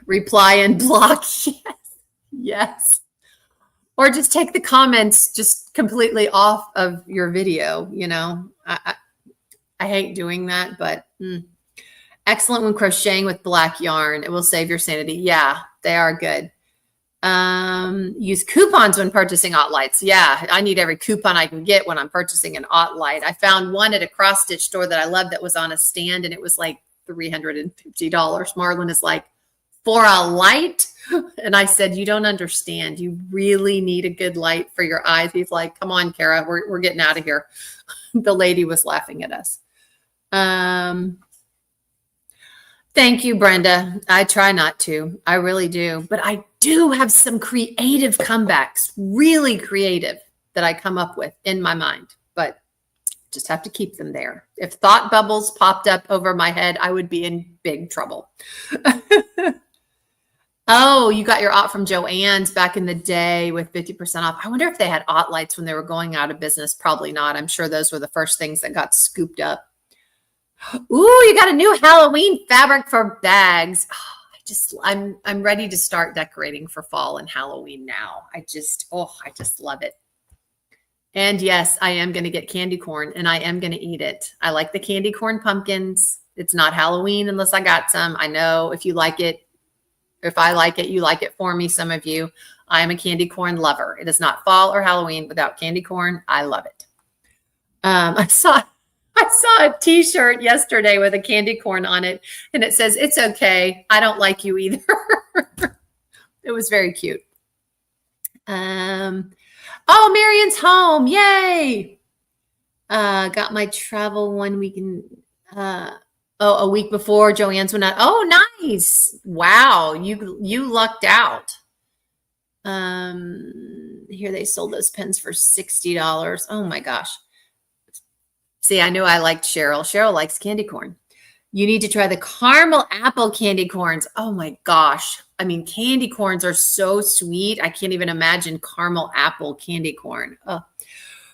Reply and block. Yes. Yes. Or just take the comments just completely off of your video. I hate doing that, but excellent when crocheting with black yarn. It will save your sanity. Yeah, they are good. Use coupons when purchasing Ott lights. Yeah, I need every coupon I can get when I'm purchasing an Ott light. I found one at a cross stitch store that I love that was on a stand, and it was like $350. Marlon is like, for a light? And I said, you don't understand. You really need a good light for your eyes. He's like, come on, Kara, we're getting out of here. The lady was laughing at us. Thank you, Brenda. I try not to. I really do. But I do have some creative comebacks, really creative, that I come up with in my mind. But just have to keep them there. If thought bubbles popped up over my head, I would be in big trouble. Oh, you got your Ott from Joann's back in the day with 50% off. I wonder if they had Ott lights when they were going out of business. Probably not. I'm sure those were the first things that got scooped up. Ooh, you got a new Halloween fabric for bags. Oh, I'm ready to start decorating for fall and Halloween now. I just love it. And yes, I am going to get candy corn, and I am going to eat it. I like the candy corn pumpkins. It's not Halloween unless I got some. I know if you like it, if I like it, you like it for me, some of you. I am a candy corn lover. It is not fall or Halloween without candy corn. I love it. I saw a t-shirt yesterday with a candy corn on it, and it says, "It's okay. I don't like you either." It was very cute. Oh, Marion's home. Yay. Got my travel 1 week a week before Joann's went out. Oh, nice. Wow. You lucked out. Here they sold those pens for $60. Oh my gosh. See, I knew I liked Cheryl. Cheryl likes candy corn. You need to try the caramel apple candy corns. Oh my gosh. I mean, candy corns are so sweet. I can't even imagine caramel apple candy corn. Oh.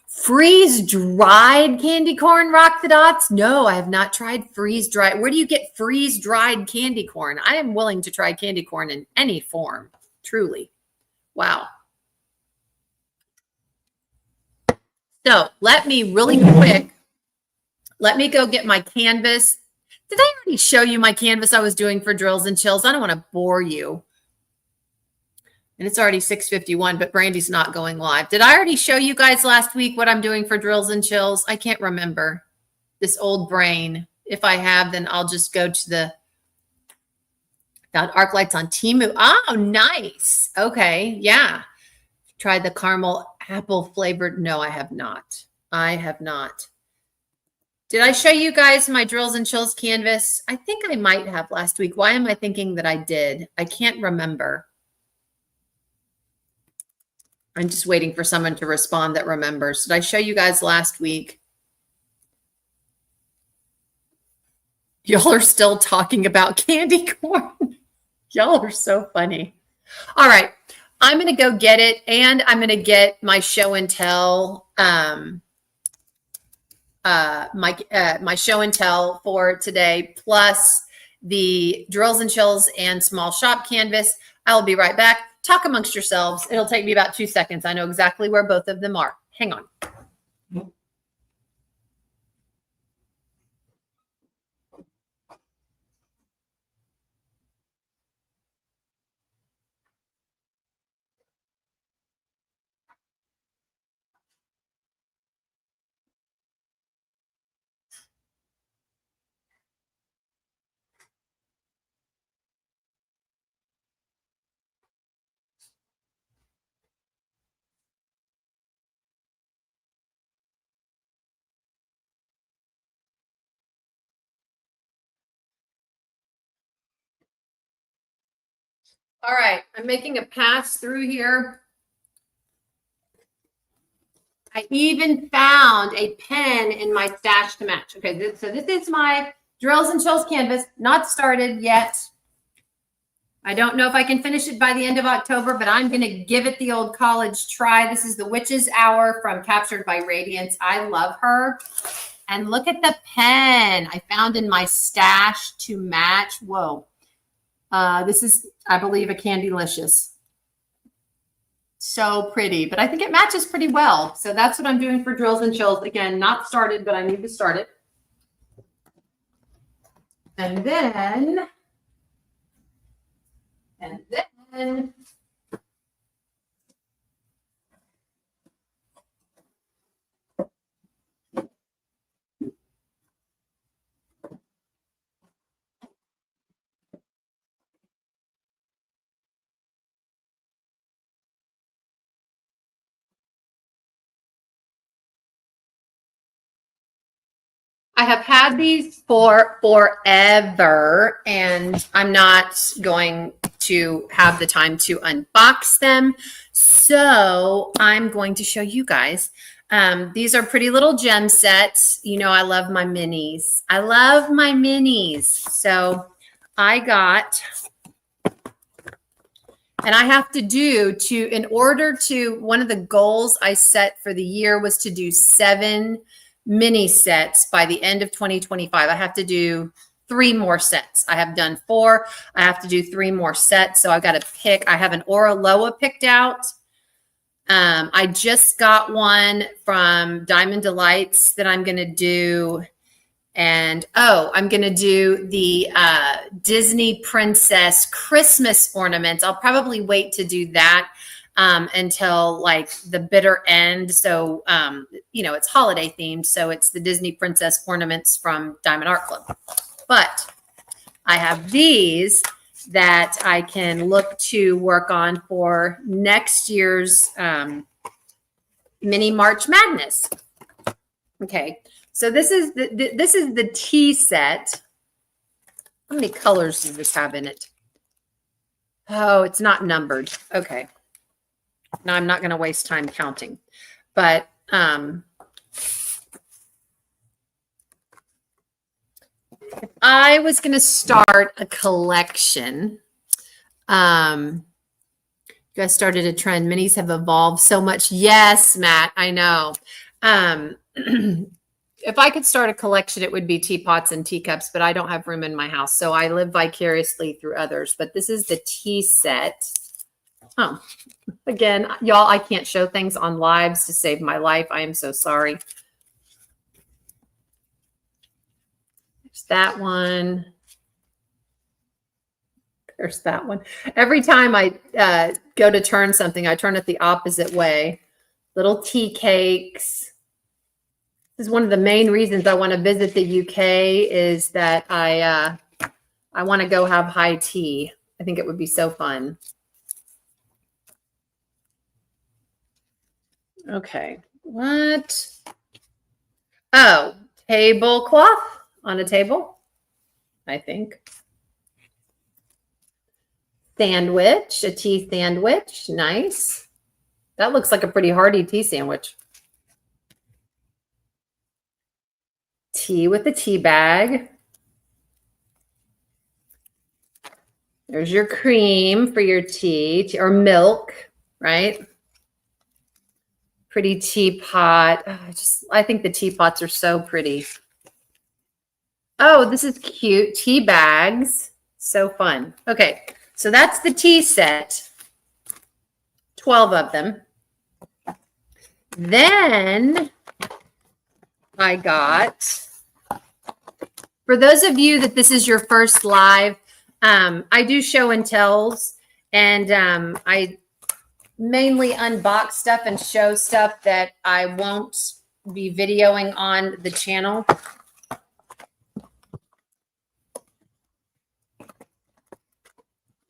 Freeze dried candy corn, Rock the Dots? No, I have not tried freeze dried. Where do you get freeze dried candy corn? I am willing to try candy corn in any form, truly. Wow. So let me really quick, let me go get my canvas. Did I already show you my canvas I was doing for Drills and Chills? I don't want to bore you. And it's already 6:51, but Brandy's not going live. Did I already show you guys last week what I'm doing for Drills and Chills? I can't remember. This old brain. If I have, then I'll just go to the arc lights on Temu. Oh, nice. Okay. Yeah. Tried the caramel apple flavored. No, I have not. I have not. Did I show you guys my Drills and Chills canvas? I think I might have last week. Why am I thinking that I did? I can't remember. I'm just waiting for someone to respond that remembers. Did I show you guys last week? Y'all are still talking about candy corn. Y'all are so funny. All right. I'm going to go get it, and I'm going to get my show and tell, my show and tell for today, plus the Drills and Chills and small shop canvas. I'll be right back. Talk amongst yourselves. It'll take me about 2 seconds. I know exactly where both of them are. Hang on. All right, I'm making a pass through here. I even found a pen in my stash to match. Okay, so this is my Drills and Chills canvas, not started yet. I don't know if I can finish it by the end of October, but I'm going to give it the old college try. This is the Witch's Hour from Captured by Radiance. I love her. And look at the pen I found in my stash to match. Whoa. This is, I believe, a Candylicious. So pretty, but I think it matches pretty well. So that's what I'm doing for Drills and Chills. Again, not started, but I need to start it. And then I have had these for forever, and I'm not going to have the time to unbox them. So I'm going to show you guys. These are pretty little gem sets. You know, I love my minis. I love my minis. So I got, and I have to do in order to, one of the goals I set for the year was to do 7 mini sets by the end of 2025. I have to do 3 more sets. I have done 4. I have to do 3 more sets. So I've got to pick. I have an Aura Loa picked out. I just got one from Diamond Delights that I'm going to do. And I'm going to do the Disney Princess Christmas ornaments. I'll probably wait to do that until like the bitter end. So, you know, it's holiday themed. So it's the Disney Princess ornaments from Diamond Art Club. But I have these that I can look to work on for next year's mini March Madness. Okay. So this is the tea set. How many colors does this have in it? Oh, it's not numbered. Okay. Now I'm not going to waste time counting, but if I was going to start a collection You guys started a trend. Minis have evolved so much. Yes, Matt, I know. If I could start a collection, it would be teapots and teacups, but I don't have room in my house. So I live vicariously through others. But this is the tea set. Oh, again, y'all, I can't show things on lives to save my life. I am so sorry. There's that one. There's that one. Every time I go to turn something, I turn it the opposite way. Little tea cakes. This is one of the main reasons I want to visit the UK is that I want to go have high tea. I think it would be so fun. Okay. What? Oh, tablecloth on a table, I think. Sandwich, a tea sandwich. Nice. That looks like a pretty hearty tea sandwich. Tea with a tea bag. There's your cream for your tea or milk, right? Pretty teapot. Oh, I think the teapots are so pretty. Oh, this is cute. Tea bags. So fun. Okay, so that's the tea set. 12 of them. Then I got, for those of you that this is your first live, I do show and tells, and I mainly unbox stuff and show stuff that I won't be videoing on the channel.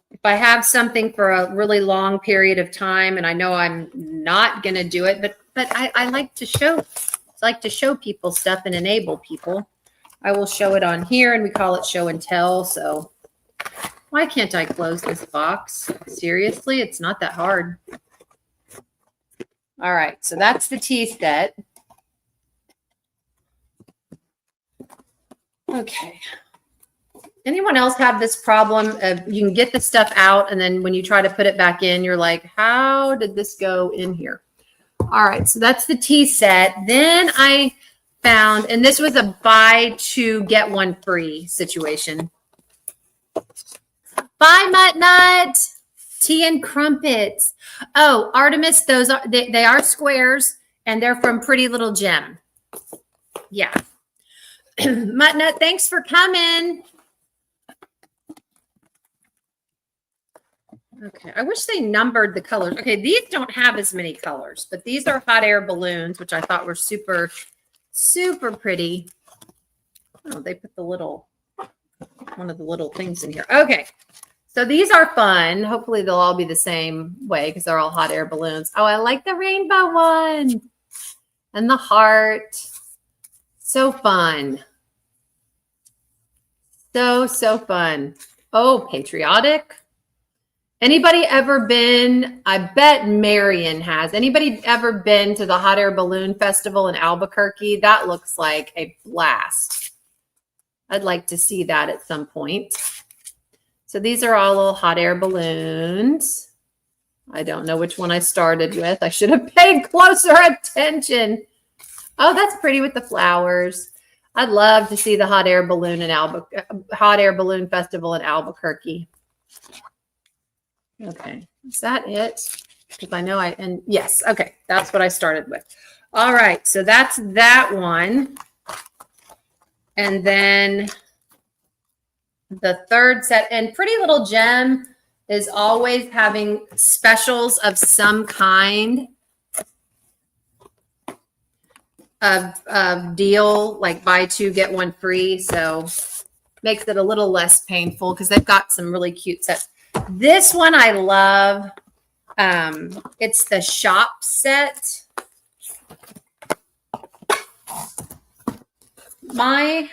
If I have something for a really long period of time and I know I'm not going to do it, but I like to show people stuff and enable people. I will show it on here, and we call it show and tell. So why can't I close this box? Seriously, it's not that hard. All right, so that's the tea set. Okay. Anyone else have this problem of you can get the stuff out, and then when you try to put it back in, you're like, how did this go in here? All right, so that's the tea set. Then I found, and this was a buy two, get one free situation. Bye, Mutt Nut. Tea and crumpets. Oh, Artemis, those are they are squares, and they're from Pretty Little Gem. Yeah. Mutt Nut, thanks for coming. Okay, I wish they numbered the colors. Okay, these don't have as many colors, but these are hot air balloons, which I thought were super, super pretty. Oh, they put the little, one of the little things in here. Okay, so these are fun. Hopefully they'll all be the same way because they're all hot air balloons. Oh, I like the rainbow one and the heart. So fun. So, so fun. Oh, patriotic. Anybody ever been, I bet Marion has, anybody ever been to the Hot Air Balloon Festival in Albuquerque? That looks like a blast. I'd like to see that at some point. So these are all little hot air balloons. I don't know which one I started with. I should have paid closer attention. Oh, that's pretty with the flowers. I'd love to see the Hot Air Balloon Festival in Albuquerque. Okay, is that it? Because I know and yes, okay, that's what I started with. All right, so that's that one. And then the third set, and Pretty Little Gem is always having specials of some kind of deal, like buy two, get one free. So makes it a little less painful because they've got some really cute sets. This one I love. It's the shop set. I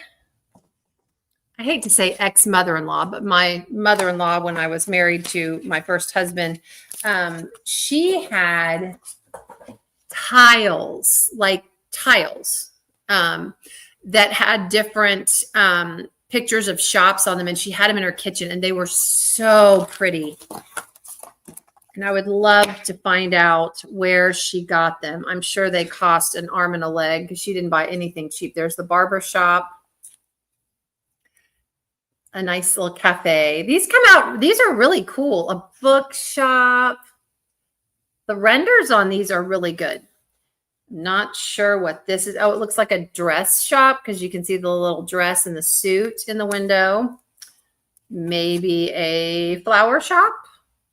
hate to say ex-mother-in-law, but my mother-in-law, when I was married to my first husband, she had tiles that had different pictures of shops on them, and she had them in her kitchen, and they were so pretty. And I would love to find out where she got them. I'm sure they cost an arm and a leg because she didn't buy anything cheap. There's the barber shop. A nice little cafe. These come out. These are really cool. A bookshop. The renders on these are really good. Not sure what this is. Oh, it looks like a dress shop because you can see the little dress and the suit in the window. Maybe a flower shop.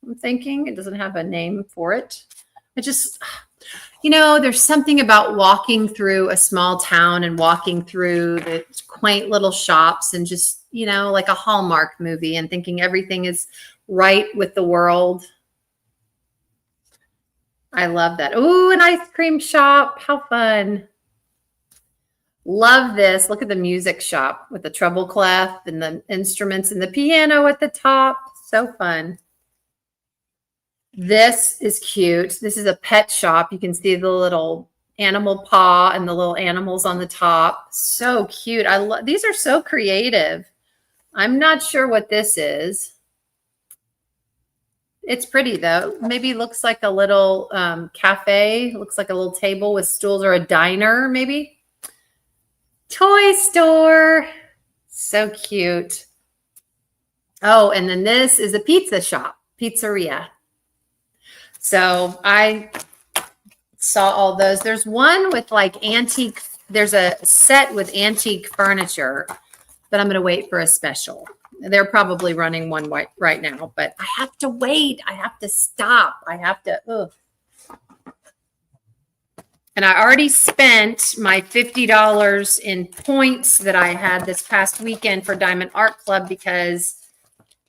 I'm thinking it doesn't have a name for it. It just, there's something about walking through a small town and walking through the quaint little shops and just, like a Hallmark movie and thinking everything is right with the world. I love that. Ooh, an ice cream shop. How fun. Love this. Look at the music shop with the treble clef and the instruments and the piano at the top. So fun. This is cute. This is a pet shop. You can see the little animal paw and the little animals on the top. So cute. These are so creative. I'm not sure what this is. It's pretty though. Maybe looks like a little cafe. Looks like a little table with stools or a diner maybe. Toy store. So cute. Oh, and then this is a pizza shop. Pizzeria. So I saw all those. There's one with like antique. There's a set with antique furniture, but I'm going to wait for a special. They're probably running one right now, but I have to wait. I have to stop. I have to. And I already spent my $50 in points that I had this past weekend for Diamond Art Club because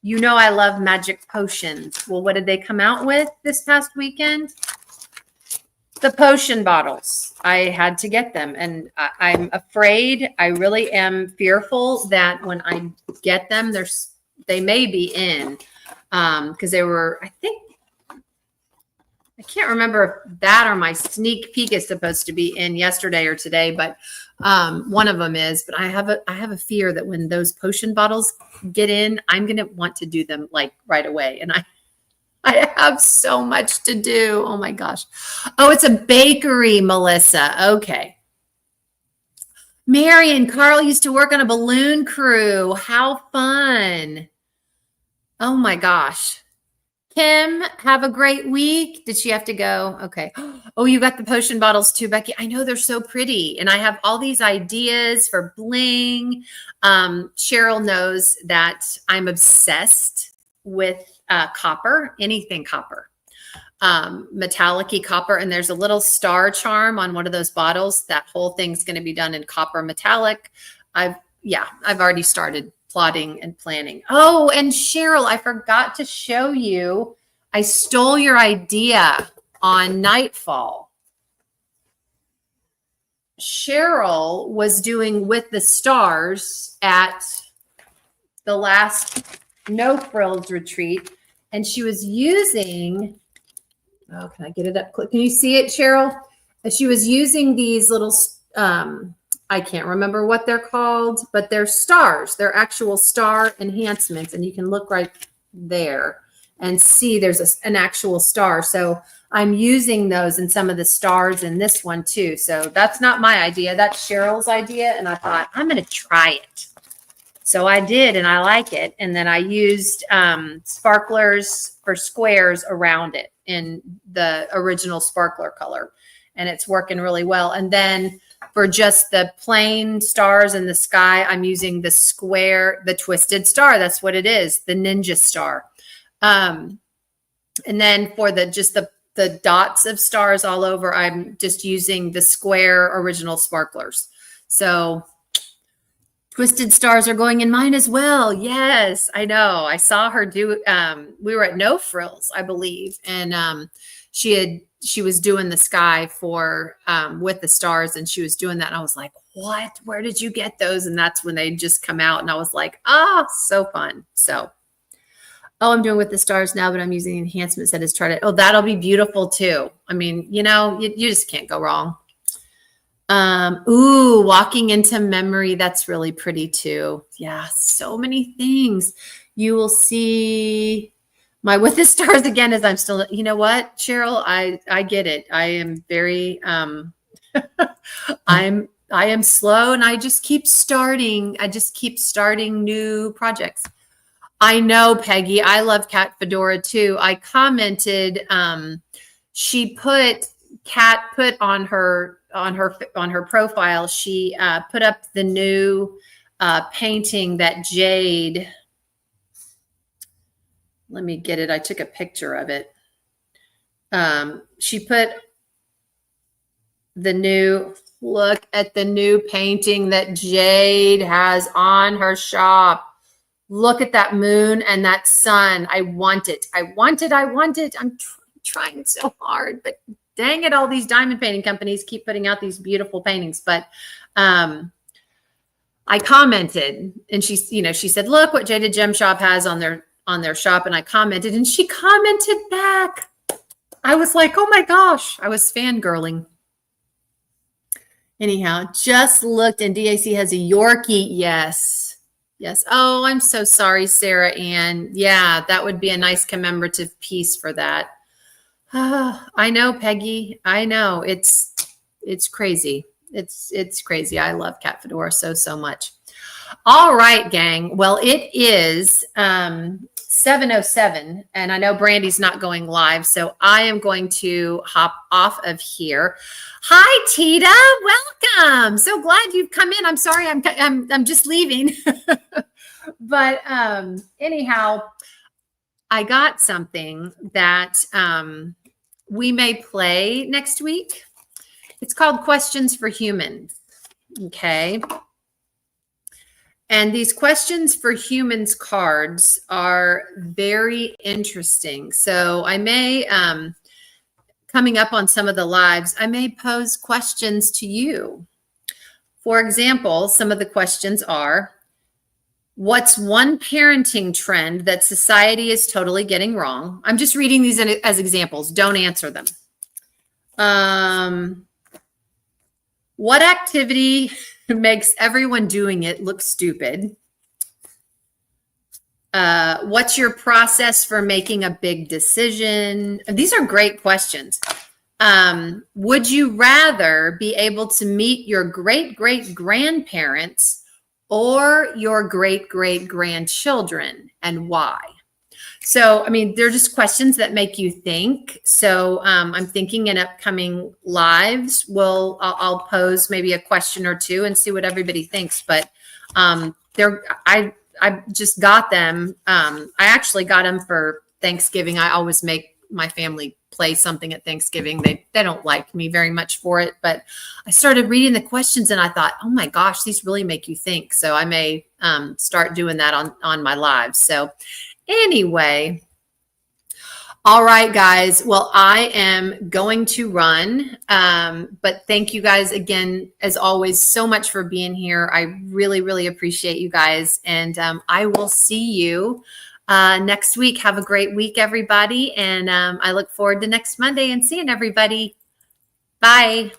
I love magic potions. Well, what did they come out with this past weekend? The potion bottles. I had to get them. And I'm afraid, I really am fearful that when I get them, they may be in. Because they were, I can't remember if that or my sneak peek is supposed to be in yesterday or today, but one of them is. But I have a fear that when those potion bottles get in, I'm going to want to do them like right away. And I have so much to do. Oh my gosh. Oh, it's a bakery, Melissa. Okay. Mary and Carl used to work on a balloon crew. How fun. Oh my gosh. Kim, have a great week. Did she have to go? Okay. Oh, you got the potion bottles too, Becky. I know they're so pretty. And I have all these ideas for bling. Cheryl knows that I'm obsessed with copper, anything copper, metallic-y copper. And there's a little star charm on one of those bottles. That whole thing's going to be done in copper metallic. I've already started plotting and planning. Oh, and Cheryl, I forgot to show you. I stole your idea on Nightfall. Cheryl was doing With the Stars at the last No Frills retreat, and she was using, can I get it up? Can you see it, Cheryl? She was using these little, I can't remember what they're called, but they're stars. They're actual star enhancements, and you can look right there and see there's an actual star. So I'm using those in some of the stars in this one too. So that's not my idea. That's Cheryl's idea, and I thought, I'm going to try it. So I did, and I like it. And then I used sparklers for squares around it in the original sparkler color, and it's working really well. And then for just the plain stars in the sky, I'm using the square, the twisted star. That's what it is, the ninja star. And then for the dots of stars all over, I'm just using the square original sparklers. So twisted stars are going in mine as well. Yes, I know. I saw her do, we were at No Frills, I believe. And she was doing the sky for With the Stars, and she was doing that. And I was like, what? Where did you get those? And that's when they just come out. And I was like, so fun. So, I'm doing With the Stars now, but I'm using enhancements that is tried. Oh, that'll be beautiful too. I mean, you just can't go wrong. Walking into memory. That's really pretty too. Yeah, so many things. You will see my with the stars again as I'm still, you know what, Cheryl, I get it. I am very I am slow and I just keep starting. I just keep starting new projects. I know, Peggy. I love Cat Fedora too. I commented. She put Cat put on her profile. She put up the new painting that Jade. Let me get it. I took a picture of it. She put the new. Look at the new painting that Jade has on her shop. Look at that moon and that sun. I want it. I want it. I want it. I'm trying so hard, but dang it, all these diamond painting companies keep putting out these beautiful paintings. But I commented and she said, look what Jaded Gem Shop has on their shop. And I commented and she commented back. I was like, oh my gosh, I was fangirling. Anyhow, just looked and DAC has a Yorkie. Yes. Yes. Oh, I'm so sorry, Sarah Ann. Yeah, that would be a nice commemorative piece for that. I know, Peggy. I know. It's crazy. It's crazy. I love Cat Fedora so much. All right, gang. Well, it is 7:07, and I know Brandy's not going live, so I am going to hop off of here. Hi, Tita. Welcome. So glad you've come in. I'm sorry, I'm just leaving, but anyhow, I got something that we may play next week. It's called Questions for Humans. Okay. And these Questions for Humans cards are very interesting. So I may, coming up on some of the lives, I may pose questions to you. For example, some of the questions are, what's one parenting trend that society is totally getting wrong? I'm just reading these as examples. Don't answer them. What activity makes everyone doing it look stupid? What's your process for making a big decision? These are great questions. Would you rather be able to meet your great-great-grandparents or your great-great-grandchildren, and why? So, I mean, they're just questions that make you think. So I'm thinking in upcoming lives, I'll pose maybe a question or two and see what everybody thinks. But I just got them. I actually got them for Thanksgiving. I always make my family play something at Thanksgiving. They don't like me very much for it, but I started reading the questions and I thought, oh my gosh, these really make you think. So I may start doing that on my lives. So anyway, all right, guys. Well, I am going to run, but thank you guys again, as always, so much for being here. I really, really appreciate you guys, and I will see you next week. Have a great week, everybody, and I look forward to next Monday and seeing everybody. Bye.